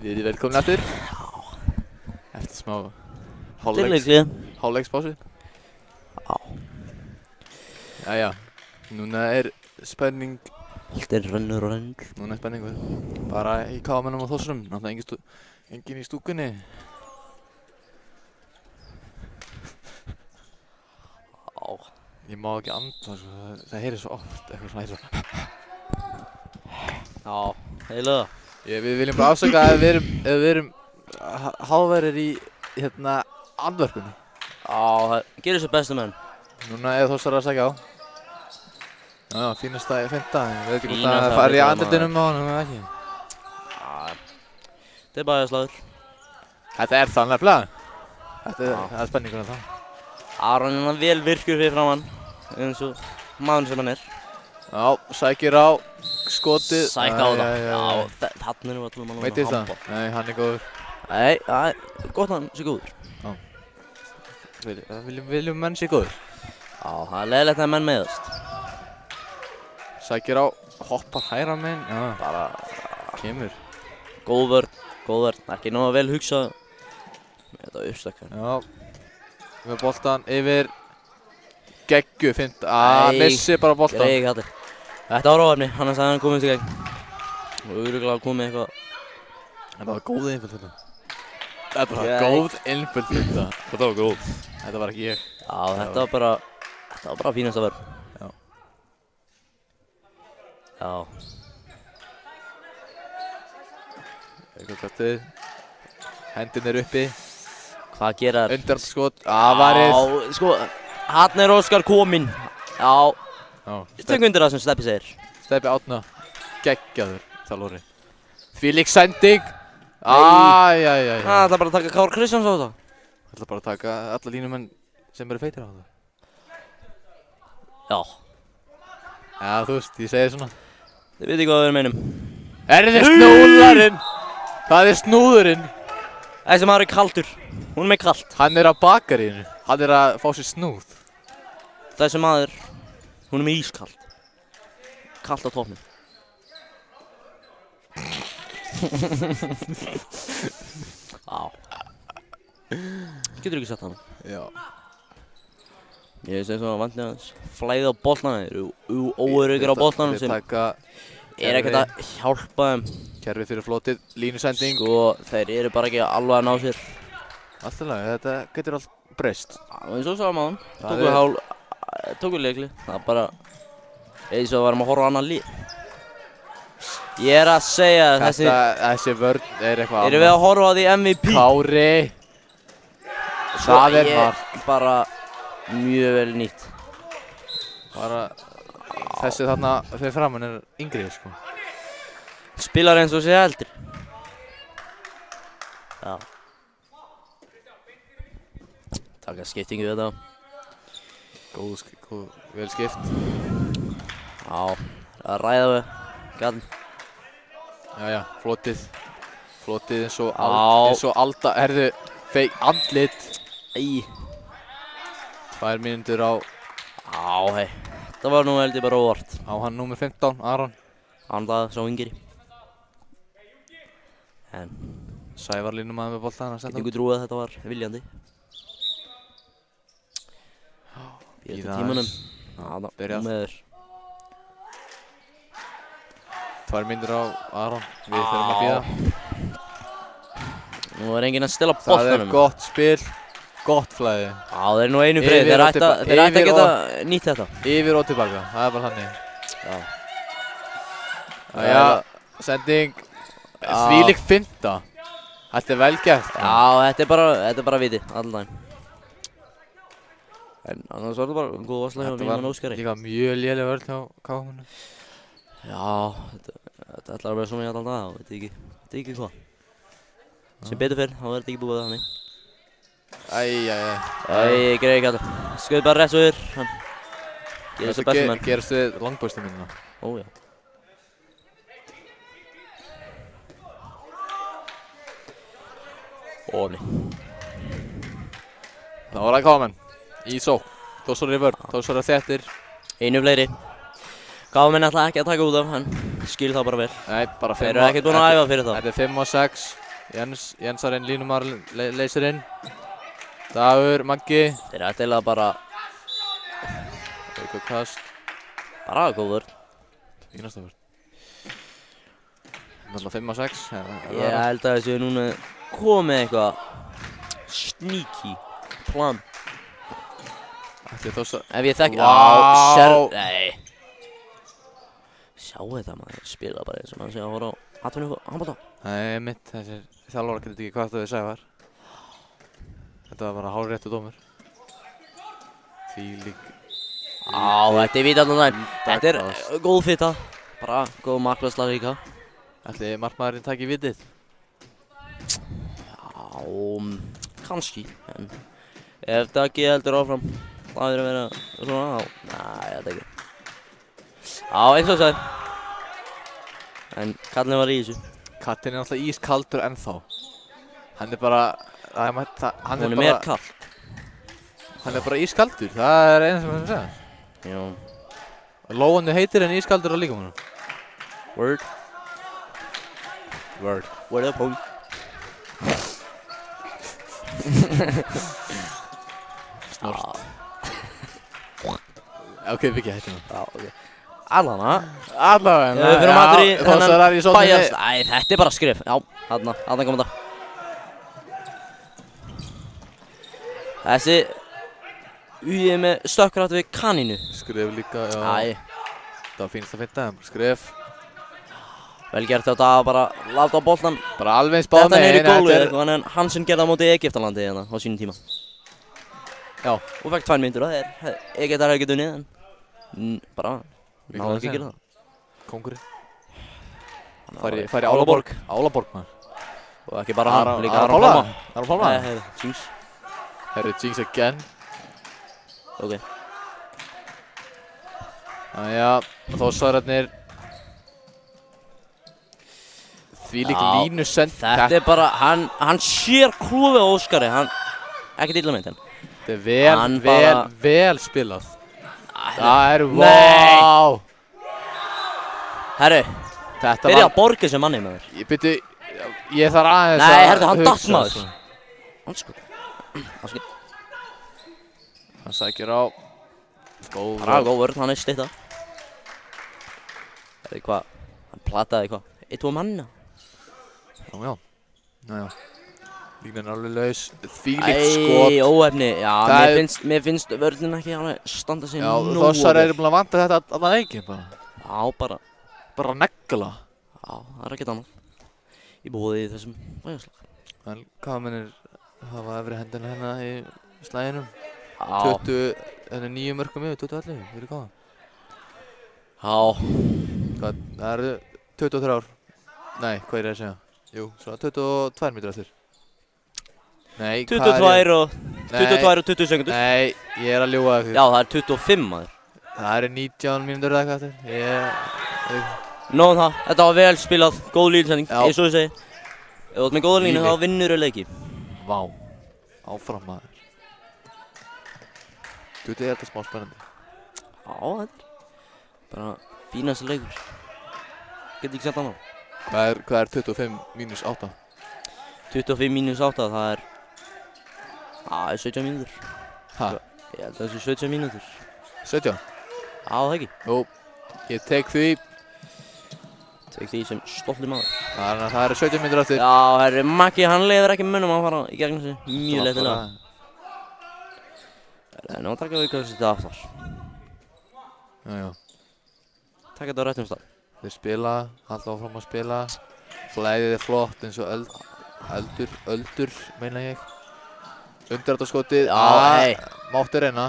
Við erum velkomin aftur. Eftir smá hálfleikspásu. Já. Jæja, núna spenning. Allt rennur og rennur. Núna spenning bara í KM-num og Þórsunum. Náttúrulega engin í stúkunni. Já. Ég má ekki anda, það heyrir svo oft, eitthvað svona heyrir svo. Já, heiluða. Við viljum bara afsaka ef við erum háværir í andvörpunni. Já, það gerir svo bestu menn. Núna Þórsar að sækja á. Já, fínasta í fynda, ég veit ekki hvort það fari í andlitinu á honum eða ekki. Já, þetta bara slagur. Þetta það nefnilega. Það spenningurinn það. Aron vel virkur fyrir framann, eins og maður sem hann Já, sækir á skotið. Sækja á það. Já, þarna var til að mann að Veitist það? Nei, hann góður. Nei, það gott að hann sé góður. Já. Viljum menn sé góður? Já, það leiðilegt að menn meiðast. Sækir á, hoppar hægra megin. Já, bara kemur. Góð vörn, ekki nóg vel hugsað með þetta uppstökk. Já. Við boltan yfir geggju, missi bara boltan. Greið kallir. Þetta var óhefni, hann sagði hann komist í gegn. Og örugglega komið eitthvað. Þetta var góð einföld Þetta var góð. Þetta var ekki ég. Já, þetta var bara fínasta vörn. Já. Já. Eitthvað kraftið. Hendin uppi. Hvað gera þær? Undarskot, varið. Já, sko, hann Óskar kominn. Já. Tökum undir það sem Steppi segir. Steppi Átna, geggjaður, þjálfari. Þvílík sending. Það ætla bara að taka Kára Kristjáns á þetta. Það ætla bara að taka alla línumenn sem eru feitir á þetta. Já. Já, þú veist, ég segi svona. Þið veit ekki hvað við meinum. Snúðlarinn. Það snúðurinn. Þessi maður kaldur. Hún með kalt. Hann á bakaríinu. Hann að fá sér snúð. Þessi maður, hún með ískalt. Kalt á toppnum. Já. Getur ekki sett hana. Já. Ég segi svona vantni aðeins. Flæði á boltana, óöruggir á boltanum sem ekkert að hjálpa þeim. Kerfi fyrir flotið, línusending. Sko, þeir bara ekki alveg að ná sér. Alltaf lag, þetta getur allt breyst. Já, eins og sáum á hann. Tók við leikli. Það bara eins og við varum að horfa á annan lið. Ég að segja þessi vörn eitthvað annað. Erum við að horfa á því MVP? Kári. Það mark. Bara mjög vel nýtt. Bara þessi þarna fyrir framann yngri, sko. Spilar eins og sé eldri. Já. Taka skiptingu við þetta. Góð, vel skipt. Já, að ræða við gallin. Jæja, flotið eins og Alda, andlit. Æ. 2 mínútur á. Já, hei. Það var nú held ég bara óvart. Á hann númer 15, Aron. Hann það sá yngri. En Sævar línum aðeins með boltan. Get ykkur trúið að þetta var viljandi. Býða tímanum. Já, byrjað. Númer 2 mínútur á Aron. Við þurfum að bíða. Nú enginn að stela boltanum. Það gott spil. Gott flæði. Já, þeir nú einu frið. Þeir ættu að geta nýtt þetta. Yfir og tilbaka. Það bara þannig. Já. Jæja, sending. Þvílík finta. Þetta vel gert. Já, þetta bara viti, allan daginn. En annars var þetta bara góð varsla hjá Víman Óskari. Líka mjög léleg vörn hjá KM-inu. Já, þetta ætlar að vera svona í allan dag og veit ekki hvað. Sem betur fyrr, þá þetta ekki búið þannig. Greið kallar. Skauð bara rétt svo yfir. Gerir svo bestu menn. Gerast við langbústu minnina. Ó, já. Óni. Það var að KM-en. Í sókn. Þórsar í vörn. Þórsar þéttir. Einu fleiri. KM-en ætla ekki að taka út af, en skil það bara vel. Nei, bara 5 Þeir eru ekkert búin að æfa fyrir það. Þetta 5 og 6. Jensarinn, línumaðurinn, leysir inn. Dagur, Maggi. Þeir ættu eiginlega bara... Eitthvað kast. Bara góður. Fínasta vörn. Náttúrulega 5-6. Ég held að þessu núna komið eitthvað sneaky plan. Ætli þósa... Ef ég þekki... Vá! Nei. Sjáu þetta maður, spila bara eins og maður sé að horfa á atvinnu handbolta. Nei, mitt, þessir þjálfarar getur ekki hvað það við segja var. Þetta var bara hárréttur dómur. Þvílík... Þetta er víti allan daginn. Þetta er góð fitta. Bara góð markværsla líka. Ætli markmaðurinn taki vitið? Kannski. En ef Daggi heldur áfram, það er að vera svona á... Nei, ég veit ekki. Eins og sagði. En kallinn var í þessu. Kallinn er náttúrulega ískaldur ennþá. Hann er bara... Hún er meir kall. Hann er bara ískaldur, það er eina sem hann segja. Já. Lóandi heitir en ískaldur á líkamanum. Word. Word up, home. Snort. Ok, Viki, hættum við. Ok. Allavega. Við fyrir matur í þennan bæjast. Æ, þetta er bara skrif. Já, þarna kom þetta. Þessi Ég með stökkrætt við kanínu. Skrif líka, já. Æ. Það var fínast að finna, skrif. Vel gert þetta að bara láta á boltan. Bara alveg eins báð með þetta í gólfið, þannig að Hansen gerði á móti Egyptalandi hérna á sínum tíma. Já. Og fekk 2 mínútur og Egyptar hefði getið unnið, en bara náðu ekki að gera það. Kóngurinn. Færi Álaborg. Álaborg, maður. Og ekki bara hann, líka Aron Pálma. Aron Pálma? Nei, Jinx. Jinx again. Ok. Jæja, Þórsararnir. Þvílík línusend. Þetta er bara, hann sér klúfið á Óskari, ekki illa meint henn. Þetta er vel spilað. Það er, vá! Herru, byrja að borga sem manni með þér. Ég þarf aðeins að hugsa. Nei, herru, hann datt maður. Hanskul. Hann sækir á. Góð vörn, hann er steytta. Herru, hvað, hann plataði hvað, 1-2 manna. Já. Línan er alveg laus, þvílíkt skot. Óefni, já, mér finnst vörnin ekki alveg standa sig nógu. Já, Þórsar eru búin að vanta þetta allan leikinn bara. Já, bara negla. Já, það er ekkert annað. Í búið í þessum bæjarslag. En hvað mennir hafa efri hendina hérna í slæginum? 9 mörkum yfir, 2011, fyrir hvað? Já. Það eru 23 ár. Nei, hvað er ég að segja? Jú, svona 22 mínútur eftir. Nei, 22 og 20 sekundur. Nei, ég er að ljúga eitthvað. Já, það er 25 maður. Það eru 19 mínútur eða eitthvað eftir. Nóðum það, þetta var vel spilað, góð línsending, eins og ég segi. Ef þú ert með góða línu þá vinnur leiki. Vá, áfram maður. Þetta er smá spennandi. Já, þetta er bara fínasti leikur. Get ekki sett annað. Hvað er 25 mínus 8? 25 mínus 8, það er 17 mínútur. Hæ? Ég held að það sé 17 mínútur. 17? Já, það ekki. Jú, ég tek því. Tek því sem stoltur maður. Það eru 17 mínútur eftir. Já, herri, Maggi, hann leiðir ekki munum að fara í gegnum sig. Mjög léttilega. Nú taka við aukaðs þetta aftar. Já. Takk þetta á réttum stað. Þeir spila, halda áfram að spila. Flæðið er flott eins og öldur, meina ég. Undirrættaskotið, mátti reyna.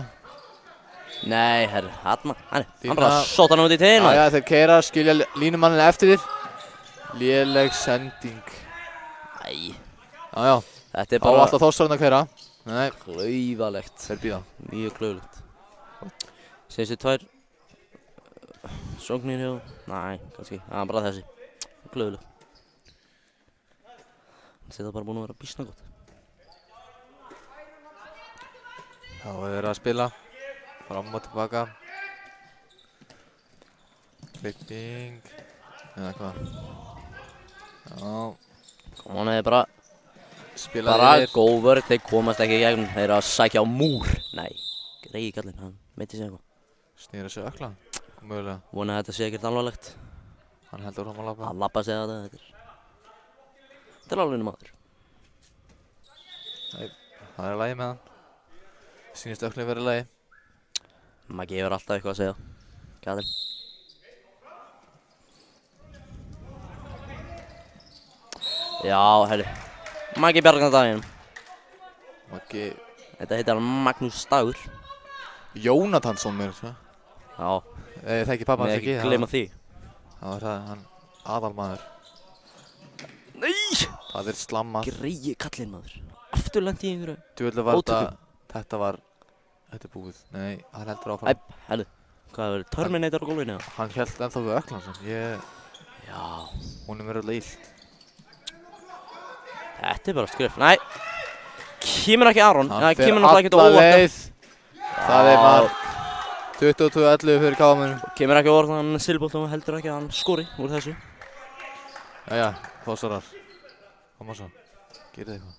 Nei, herri, hann bara sótt hann út í teginu. Já, þeir keyra, skilja línumannina eftir þér. Léleg sending. Æ. Já. Þetta er bara... Á alltaf Þórsararnir að keyra. Nei. Klaufalegt. Þeir bíða. Mjög klaufalegt. Seistu 2 sóknir hjá... Nei, kannski. Það er bara þessi. Klaufalegt. Þetta er bara búin að vera býsna gott. Já, við erum að spila. Fram og tilbaka. Klipping. Eða hvað? Já. Kom hann eða bara Spilaði Bara yfir. góð vörð, þeir komast ekki í gegnum. Þeir eru að sækja á múr. Nei, greiði kallinn, hann meiti sig eitthvað. Snýra sig ökla. Mögulega. Vona að þetta sé ekkert alvarlegt. Hann heldur fram að labba. Að labba sig þetta er alveg maður. Nei, það er lagi með hann. Sýnist öklið verið lagi. Maggi hefur alltaf eitthvað að segja. Kallinn. Já, herri. Maggi bjargar daginn. Maggi. Þetta heitir hann Magnús Dagur. Jónatansson mér, svo. Já. Það ekki pappa hans ekki. Ekki gleyma því. Það var það, hann aðalmaður. Nei! Það er slammað. Greiði kallinn maður. Aftur lendi í einhverju. Djúvillig var Ótökum. þetta er búið. Nei, hann heldur áfram. Herri. Hvað hefur Terminator á gólfinu? Hann held ennþá við öklan sem Já. Hún er mér öll illt. Þetta er bara skrif. Nei. Kemur ekki Aron. Hann Nei, fer kemur náttúrulega ekkert alla óvart. leið. Það er mark. 22-11 fyrir KM. Kemur ekki óvart hann Silbolton og heldur ekki að hann skori úr þessu. Jæja, Þósarar. Koma svo. Gerið eitthvað.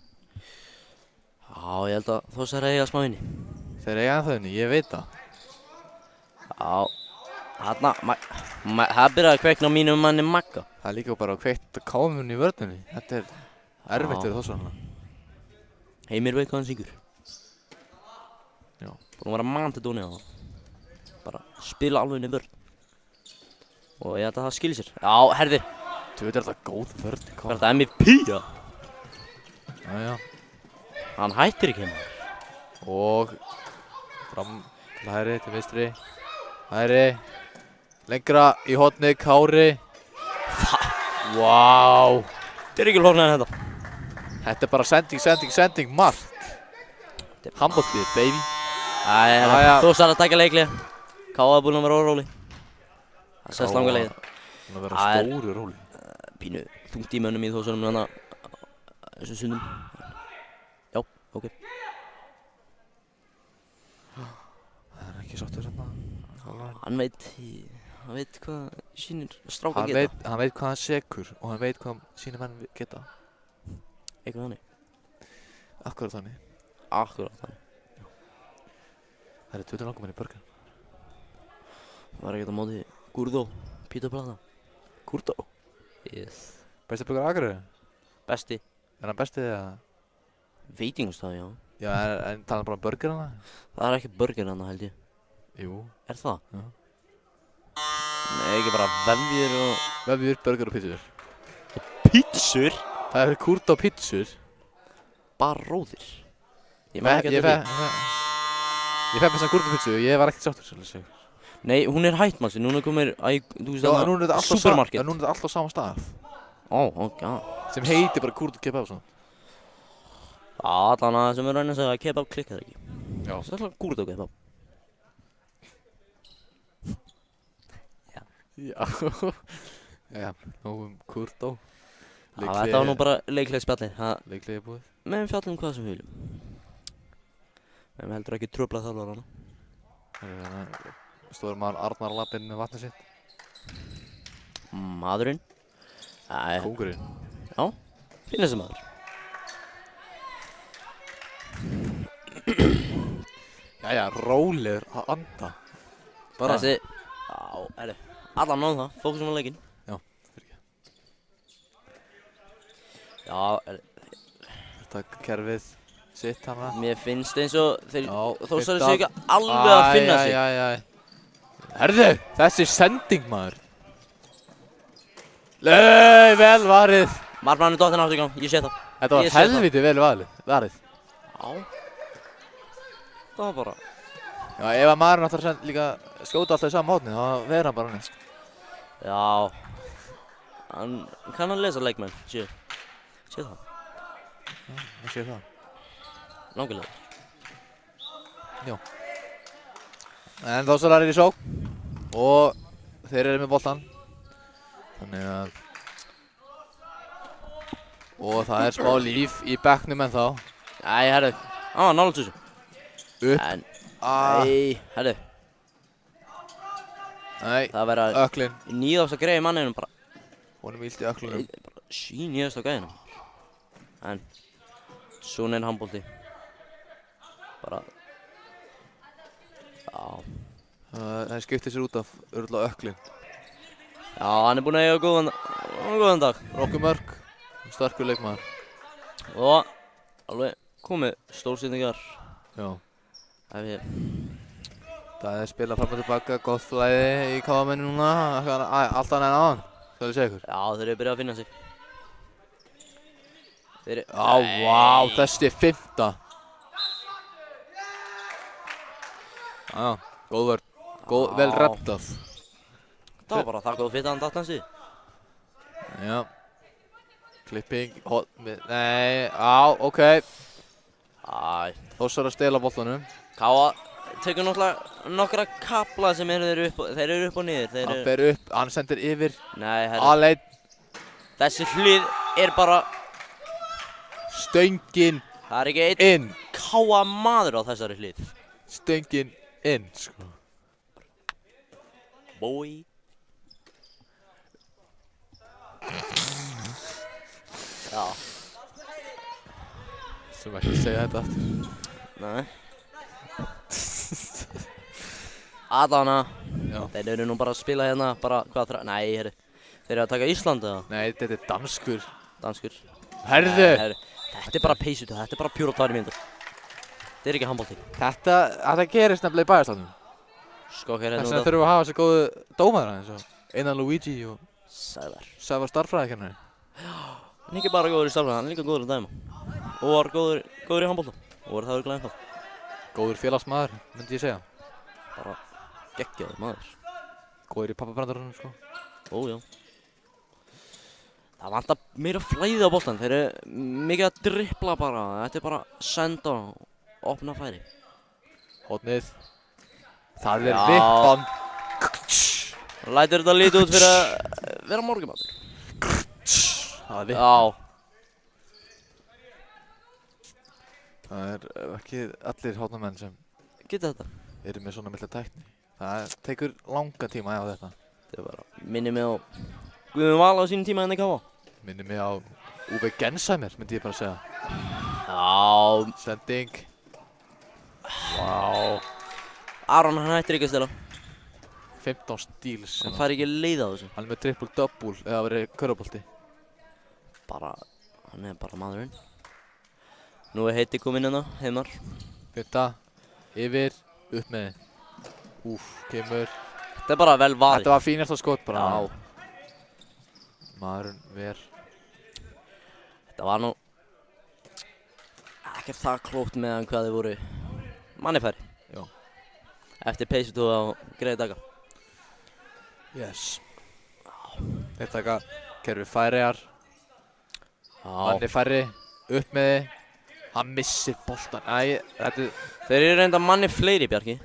Já, ég held að Þósarar eiga smá inni. Þeir eiga ennþá inni, ég veit það. Já. Þarna, það byrjaði að kveikna á mínum manni Magga. Það er líka bara kveikt KM í vörðunni. Þetta er erfitt fyrir Þósararna. Heimir veit hvað hann syngur. Já. Búin að vera mantidóni á það. Bara spila alveg inn í vörð. Og ég held að það skilir sér. Já, herði. Þú veit, er þetta góð vörð í Hvað er KM? þetta MVP, já? Jæja. Hann hættir ekki heima. Og fram til hægri, til vinstri. Hægri. Lengra í horni, Kári. Vá. Þetta er ekki lóknar en þetta. Þetta er bara sending, mark. Handboltið, baby. Æja, Þósar að taka leikli. Káa er búinn að vera óróli. Það sést langa leið. Það vera stóru róli. Pínu þungt í mönnum í Þósarum hérna þessum sundum. Já, ok. Það er ekki sáttur hérna. Hann veit hvað sínir strákar geta. Hann veit hvað hann sekur og hann veit hvað sínir menn geta. Eitthvað þannig. Akkurat þannig. Akkurat þannig. Það er 20 langum í börgan. Var ekkert á móti Gúrdó, Pítur Plata. Gúrdó? Yes. Besti börgar Akureyri? Besti. Er hann bestið eða? Veitingastað, já. Já, en tala bara um börgar hana? Það er ekki burger hana held ég. Jú. Er það? Já. Nei, ekki bara vefjur og... Vefjur, börgar og pizzur. Pizzur? Það er Gúrdó pizzur. Bara róðir. Ég maður ekki Ég fekk þess að Gúrdó pizzu og ég var ekkert sáttur svolítið segur. Nei, hún er hætt mann, núna komir þú veist Já, en núna er þetta supermarket. alltaf á sama stað. Ó, ok. Sem heitir bara Gúrdó kebab og svona. Já, allan að sem er raunin að segja að kebab klikkar ekki. Já. Það er alltaf Gúrdó kebab. Já. Já, nú Gúrdó. Já, þetta var nú bara leiklega spjalli. Leiklega búið. Meðan fjallum hvað sem við viljum. Meðan heldur ekki tröfla þjálfara hana. Stóður maður Arnar lappinn með vatnið sitt. Maðurinn. Kóngurinn. Já, finnast maður. Jæja, rólegur að anda. Bara. Þessi, allan náðum það, fókusum á leikinn. Já, fyrir ekki. Já, Þetta kerfið sitt hana. mér finnst eins og þeir Þósarar séu ekki Æ, alveg að finna sig. Herðu, þessi sending maður. Vel varið. Markmannur dottinn aftur í gang, ég sé það. Þetta var helviti vel varið. Já. Það var bara. Já, ef að maðurinn ætlar að líka skjóta alltaf í sama hótni, þá verður hann bara næst. Já. Hann kann að lesa leikmenn, sé það. Já, ég sé það. Langilega. Já. En Þósarar er í sókn og þeir eru með boltan. Þannig að og það er smá líf í bekknum ennþá. Æ, herru. Nálægt þessu. Upp. Nei, herru. Nei, Það verða öklinn. nýðast að greiði manninum bara. Honum illt í öklinum. Bara nýðast að greiðina. En Svona handbolti. Bara... Já. Það skiptir sér út af örugglega ökklinn. Já, hann búinn að eiga góðan dag. Rokkimörk, sterkur leikmaður. Og alveg komið stórsýningar. Já. Það er spilað fram og tilbaka, gott flæði í KM núna, allt annað en áðan, skal ég segja ykkur. Já, þeir eru byrjað að finna sig. Já, vá, þessi 5. Já, góð vörn, vel reddað. Það var bara það góð fyrir að hann datt hans í. Já. Klipping, nei, ok. Þórsar að stela boltanum. Káa tekur nokkra kapla sem þeir eru upp og niður. Hann fer upp, hann sendir yfir. Nei, herri. Aleinn. Þessi hlið bara... Stöngin það er ekki inn. Káa maður á þessari hlið. Stöngin inn, sko. Bói. Já. Sem ekki segja þetta aftur. Nei. Adana. Já. Þeir eru nú bara að spila hérna, nei, herri. Þeir eru að taka Ísland, eða? Nei, þetta er danskur. Danskur. Herðu! Þetta er bara peysutu, þetta er bara pjúra 2 mínútur. Þetta er ekki handbolti. Þetta gerist nefnilega í bæjarstafnum. Skokkar hérna Þess vegna þurfum við að hafa þessi góðu dómara eins og Einar Luigi og Sævar starffræðikennari. Hann er ekki bara góður í starffræði, hann er líka góður að dæma. Og var góður í handbolta. Og var það örugglega ennþá. Góður félagsmaður, myndi ég segja. Bara geggjaður maður. Góður í pappabrandarunum, sko. Ó, já. Það vantar meira flæði á boltan. Þeir eru mikið að dribbla bara. Þetta er bara senda og opna færi. Hornið. Það er vippan. Lætur þetta lítið út fyrir að vera morgunmatur. Það er vippan. Já. Það er ekki allir hornamenn sem geta þetta. Eru með svona mikla tækni. Það tekur langa tíma á þetta. Þetta er bara minni mig á Guðjón Val á sínum tíma henni Káa. Minni mig á Uwe Gensheimer, myndi ég bara segja. Já. Sending. Vá. Aron, hann hættir ekki að stela. 15 stíls. Hann fær ekki leið á þessu. Hann er með triple-double eða verið körfubolti. Hann er bara maðurinn. Nú er Heiti kominn hérna, Heimar. 5. Yfir, upp með. Kemur. Þetta er bara vel varið. Þetta var fínasta skot bara. Já. Maðurinn ver. Þetta var nú ekki það klókt meðan hvað þið voru mannifæri. Já. Eftir peysutúða og greiði daga. Yes. Þeir taka kerfi Færeyjar. Mannifæri, upp með þið. Hann missir boltan. Æ, þetta er... Þeir eru reynda manni fleiri, Bjarki.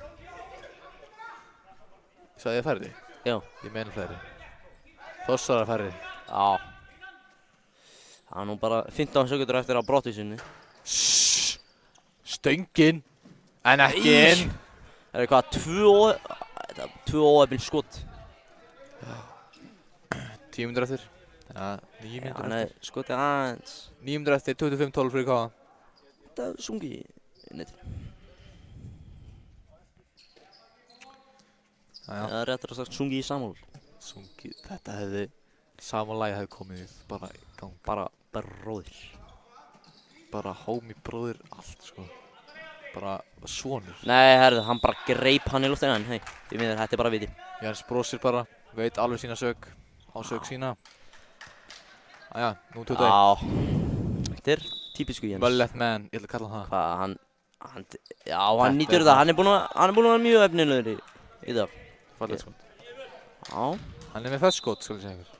Sagði ég færri? Já. Ég meina fleiri. Þórsara færri. Já. Það er nú bara 15 sekundur eftir að brottvísunni. Stöngin. En ekki inn. Það er hvað, 2 óefnin skot. 10 mínútur eftir. Já, 9 mínútur eftir. Nei, skotið aðeins. 9 mínútur eftir, 25-12 fyrir Káa. Þetta er sungið í netinu. Það er réttar að sagt sungið í samál. Sungið, þetta hefði, sama lagi hefði komið bara í gang. Bara bróðir. Bara homie, bróðir, allt sko. Bara svonur. Nei, herðu, hann bara greip hann í loftinu en hei, því miður, þetta er bara viti. Jens brosir bara, veit alveg sína sök, á sök sína. Æja, nú 21. Já, þetta er típisku Jens. Mullet man, ég ætla að kalla það. Hvað, hann nýtur það, hann er búinn að vera mjög efnilegur í dag. Fallegt skot. Já. Hann er með festskot, skal ég segja ykkur.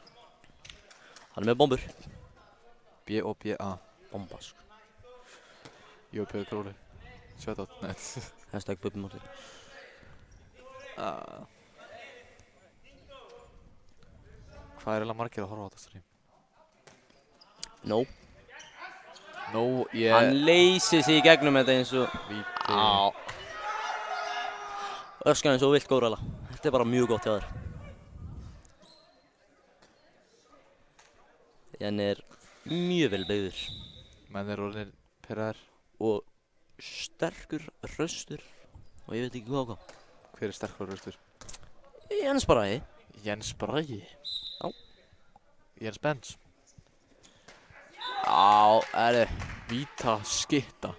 Hann er með bombur. B-O-B-A. Bomba, sko. J.P. Króli. Sjötátt, nei. Hashtag Bubbi Morty. Hvað er eiginlega margir að horfa á þetta stream? No. Ég... Hann leysir sig í gegnum þetta eins og... Víti. Já. Öskar eins og vilt góðræla. Þetta er bara mjög gott hjá þér. Hann er mjög vel beigður. Menn er orðinir Hver er? og sterkur, hraustur og ég veit ekki hvað og hvað. Hver er sterkur og hraustur? Jens Bragi. Jens Bragi? Já. Jens Benz? Já, Víta Skitta.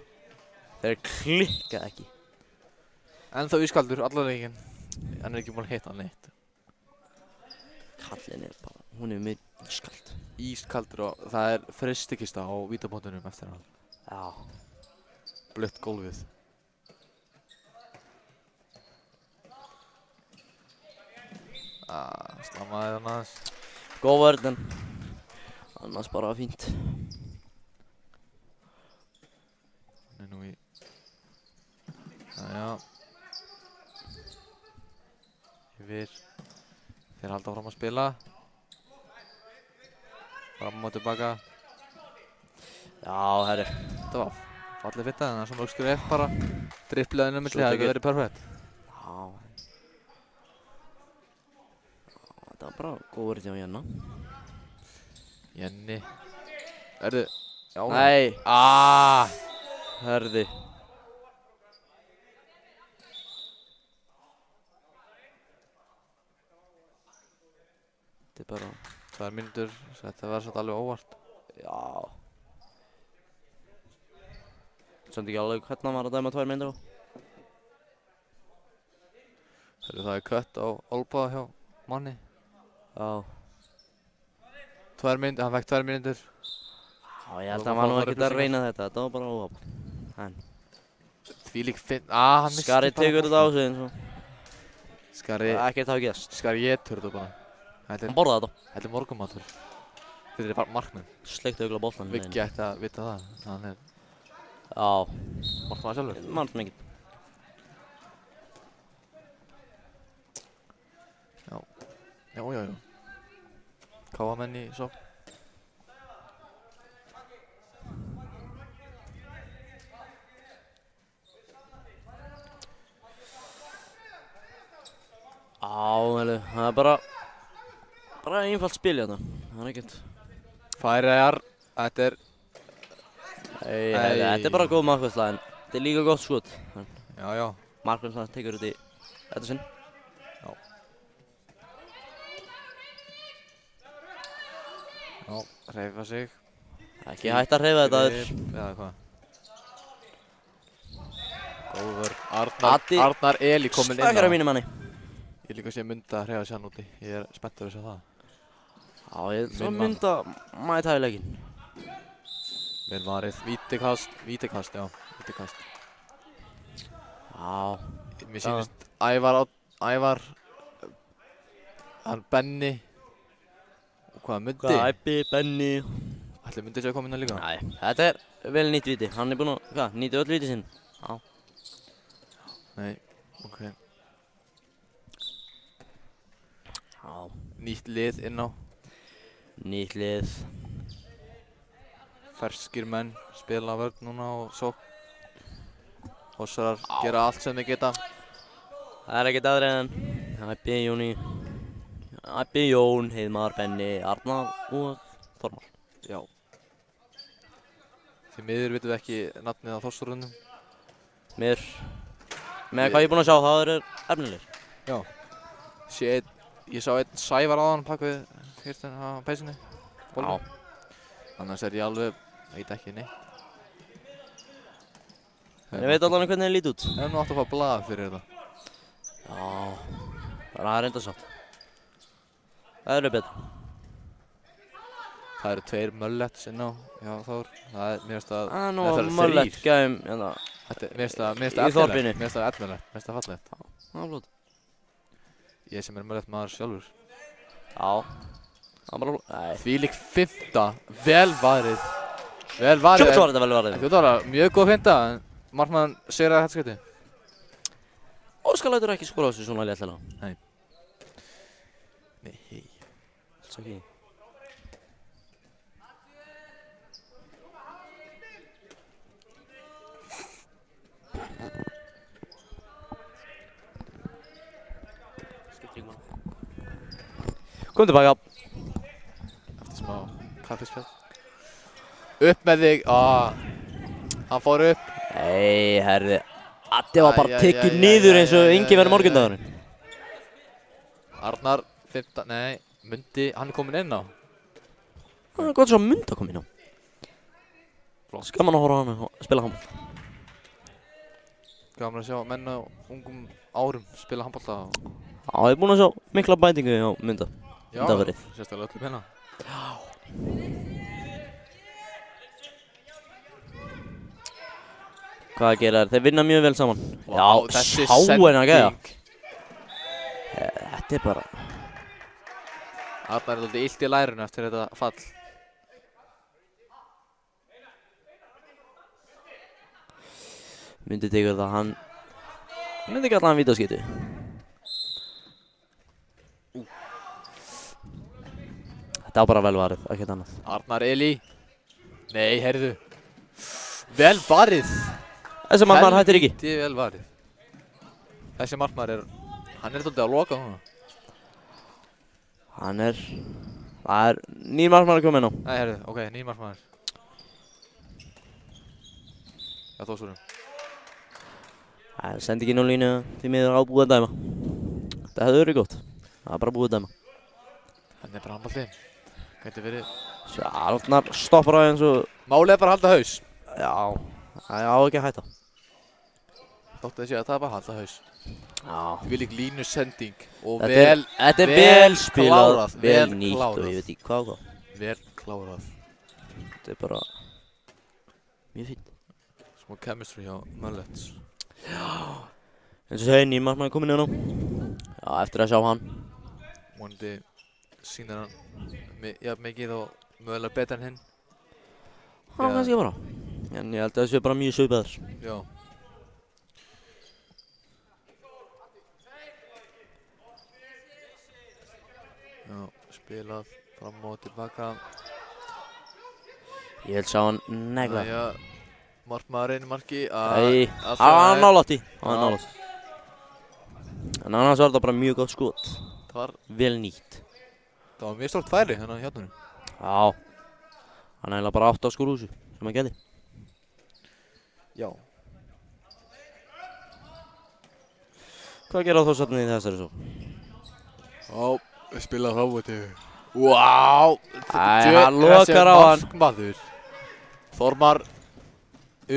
þeir klikkað ekki. En þá ískaldur, allan leikinn. Hann ekki búinn að hitta neitt. Kallinn bara, hún mjög ískald. Ískaldur og það er fristikista á vítabótunum eftir hann. Já. Blött gólfið. Slammaði hann aðeins. Góð vörn en annars bara fínt. Hann nú í... Jæja. Yfir. Þeir halda fram að spila. Fram og tilbaka. Já, herri. Þetta var fallið fitta, en það er svona skref bara. Dripplaðinu milli, það hefði verið perfekt. Já. Þetta var bara góð vörn hjá Jenna. Jenni. Erðu? Já. Nei. Herði. Þetta er bara... 2 mínútur, þetta var svolítið alveg óvart. Já. Samt ekki alveg hvernig hann var að dæma 2 mínútur á. Það er kött á olbúða hjá manni. Já. 2 mínútur, hann fekk 2 mínútur. Já, ég held að hann var nú ekkert að reyna þetta var bara óhafn. En... Þvílík finn... hann misti bara... Skari tekur þetta á sig eins og... Skari... Ekkert hafa gerst. Skari étur þetta bara. Hann borðaði þetta. Þetta er morgunmatur. Þetta er bara markmenn. Sleikti augla boltan. Viggi ætti að vita það. Hann er... Já. Markmaður sjálfur. Markmann ekkert. Já. Káamenn í sókn. Það er bara einfalt spil hérna. Það er ekkert. Færeyjar, þetta er... Þetta er bara góð markværsla en þetta er líka gott skot. Já. Markværsla tekur þetta í þetta sinn. Já, hreyfa sig. Ekki hægt að hreyfa þetta aður. Eða hvað? Góður. Arnar Eli kominn inn á. Stakar að mínum manni. Ég líka sé Munda að hreyfa sér hann úti. Ég er spenntur að sjá það. Já, ég held að Munda mæta í leikinn. Vel varið. Vítikast, já. Já. Mér sýnist Ævar, hann Benni og hvað, Mundi? Æbbi, Benni. Ætli Mundi sé að koma inn að líka? Nei, þetta er vel nýtt viti. Hann er búinn að, nýta öll viti sinn. Já. Nei, ok. Já. Nýtt lið inn á. Nýtt lið. Ferskir menn spila vörn núna og sókn. Hossarar gera allt sem þeir geta. Það er ekkert aðri en Æbbi, Jón, Heiðmar, Benni, Arnar og Þormar. Já. Því miður vitum við ekki nafnið á Þórsarunum. Með hvað ég er búinn að sjá, það eru efnilegir. Já. Ég sá einn Sævar áðan pakk við hirtin á peysunni. Já. Annars er ég alveg, veit ekki neitt. En ég veit allavega hvernig það líti út. Við hefum nú átt að fá blað fyrir þetta. Já, það er reynda satt. Það eru betra. Það eru 2 mölletts inn á hjá Þór. Það er, mér finnst að... Það er nú möllett gæðum, hérna. Mér finnst það í þorpinu. Mér finnst það efnilegt, mér finnst það fallegt. Já, það er flott. Ég sem er möllett maður sjálfur. Já. Það er bara flott. Nei. Þvílík fymta, vel varið. Vel varið. Sjótt var þetta vel varið. Þetta var mjög góð fymta, en markmann sigraði þetta skauti. Óskar lætur ekki skora á sig svona léttlega. Nei. Nei. Alls ekki. Kom tilbaka. Eftir smá kaffispjall. Upp með þig. Hann fór upp. Nei, herði. Addi var bara tekið niður eins og engin verið morgundagurinn. Arnar, 15, nei, Mundi, hann komin inn á. Það gott svo að Mundi að koma inn á. Flott. Skaman að horfa á hann og spila handbolta. Gaman að sjá menn á ungum árum spila handbolta. Já, ég er búinn að sjá mikla bætingu á Munda. Undanfarið. Sérstaklega öllum hérna. Já. Hvað gera þær? Þeir vinna mjög vel saman. Já, sá henni að gæja. Þetta er bara... Arnar er alltaf illt í lærinu eftir þetta fall. Mundi tegur það, hann myndi kalla hann vítaskipti. Þetta á bara vel varið, ekkert annað. Arnar Eli. Nei, heyrðu. Vel varið. Þessi markmaður hættir ekki. Helviti vel varið. Þessi markmaður er, hann er svolítið að loka núna. Hann er, það er nýr markmaður að koma inn á. Nei, heyrðu, ok, nýr markmaður. Já, Þórsurum. Það sendi ekki inn á línu því miður ábúið að dæma. Þetta hefði verið gott. Það er bara búið að dæma. Hann er bara handbolti. Gæti verið. Sjálfnar stoppar á eins og... Málið er bara að halda haus. Já, það á ekki að hætta. Þóttu að sé að það er bara að halda haus. Já. Því lík línusending og Þetta er vel spilað, klárað, vel nýtt og ég veit ekki hvað og hvað. Vel klárað. Þetta er bara mjög fínt. Smá chemistry hjá Mullets. Já. Eins og segir nýr markmaður kominn inn á. Já, eftir að sjá hann. Vonandi sýnir hann mikið og mögulega betur en hinn. Já, kannski bara. En ég held að það sé bara mjög svipaður. Já. Já, spilað fram og tilbaka. Ég vil sjá hann negla. Jæja, markmaðurinn marki Æ, hann nálægt í. Hann nálægt. En annars var þetta bara mjög gott skot. Það var vel nýtt. Það var mjög stórt færi hérna hjá honum. Já. Hann er eiginlega bara 8 á skúrhúsi sem hann geti. Já. Hvað gera Þórsarnir í þessari svo? Já, við spilaðum frá og til. Vá! Hann lokar á hann. Markmaður. Þormar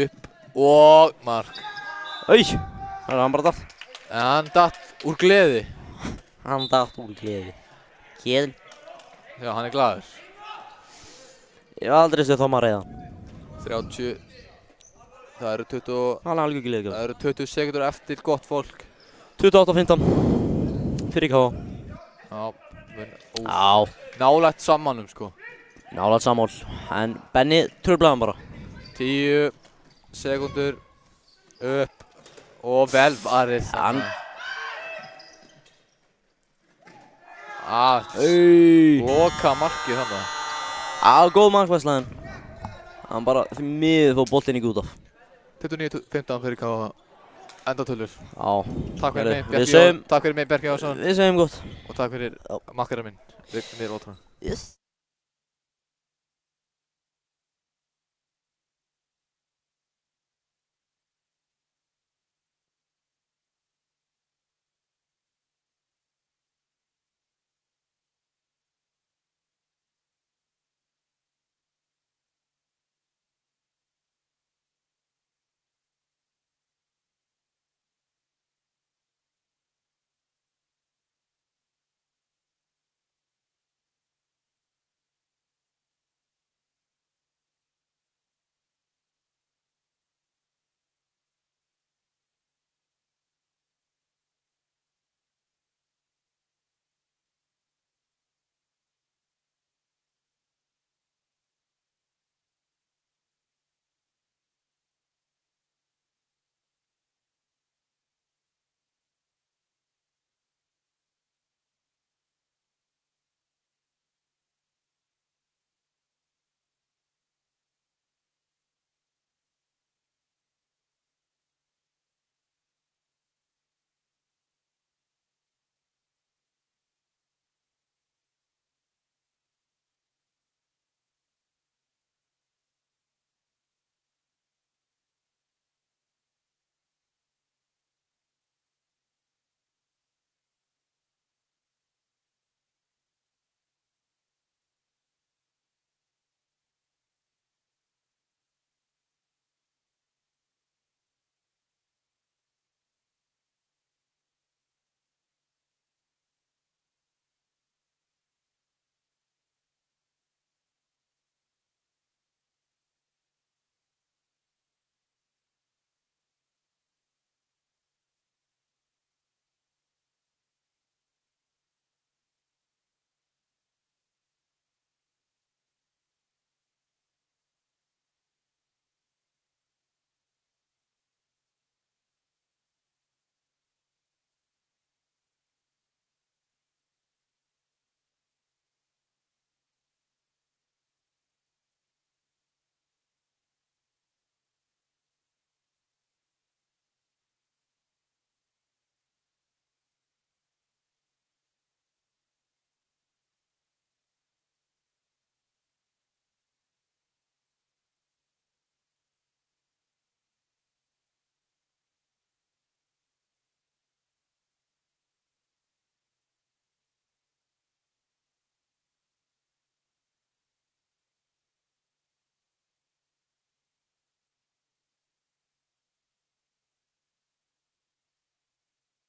upp og mark. Æ, það er hann bara datt. En hann datt úr gleði. Hann datt úr gleði. Kjeðin. Já, hann er glaður. Ég hef aldrei séð Þormar reyða. 30. Það eru 20. Hann er alveg gleði. Það eru 20 sekundur eftir gott fólk. 28-15. Fyrir K.A. Já. Já. Nálægt samanum sko. Nálægt samál. En Benni tröflaði hann bara. 10 sekundur upp og vel varið. Hann. Loka markið þannig. Já, góð markværslæðin. Hann bara því miður fór boltinn ekki út af. 29-15 fyrir K.A. Endatölur. Já. Takk fyrir mig, Bjarki Jónsson. Við segjum gott. Og takk fyrir makkara minn, Vignir Ótran. Yes.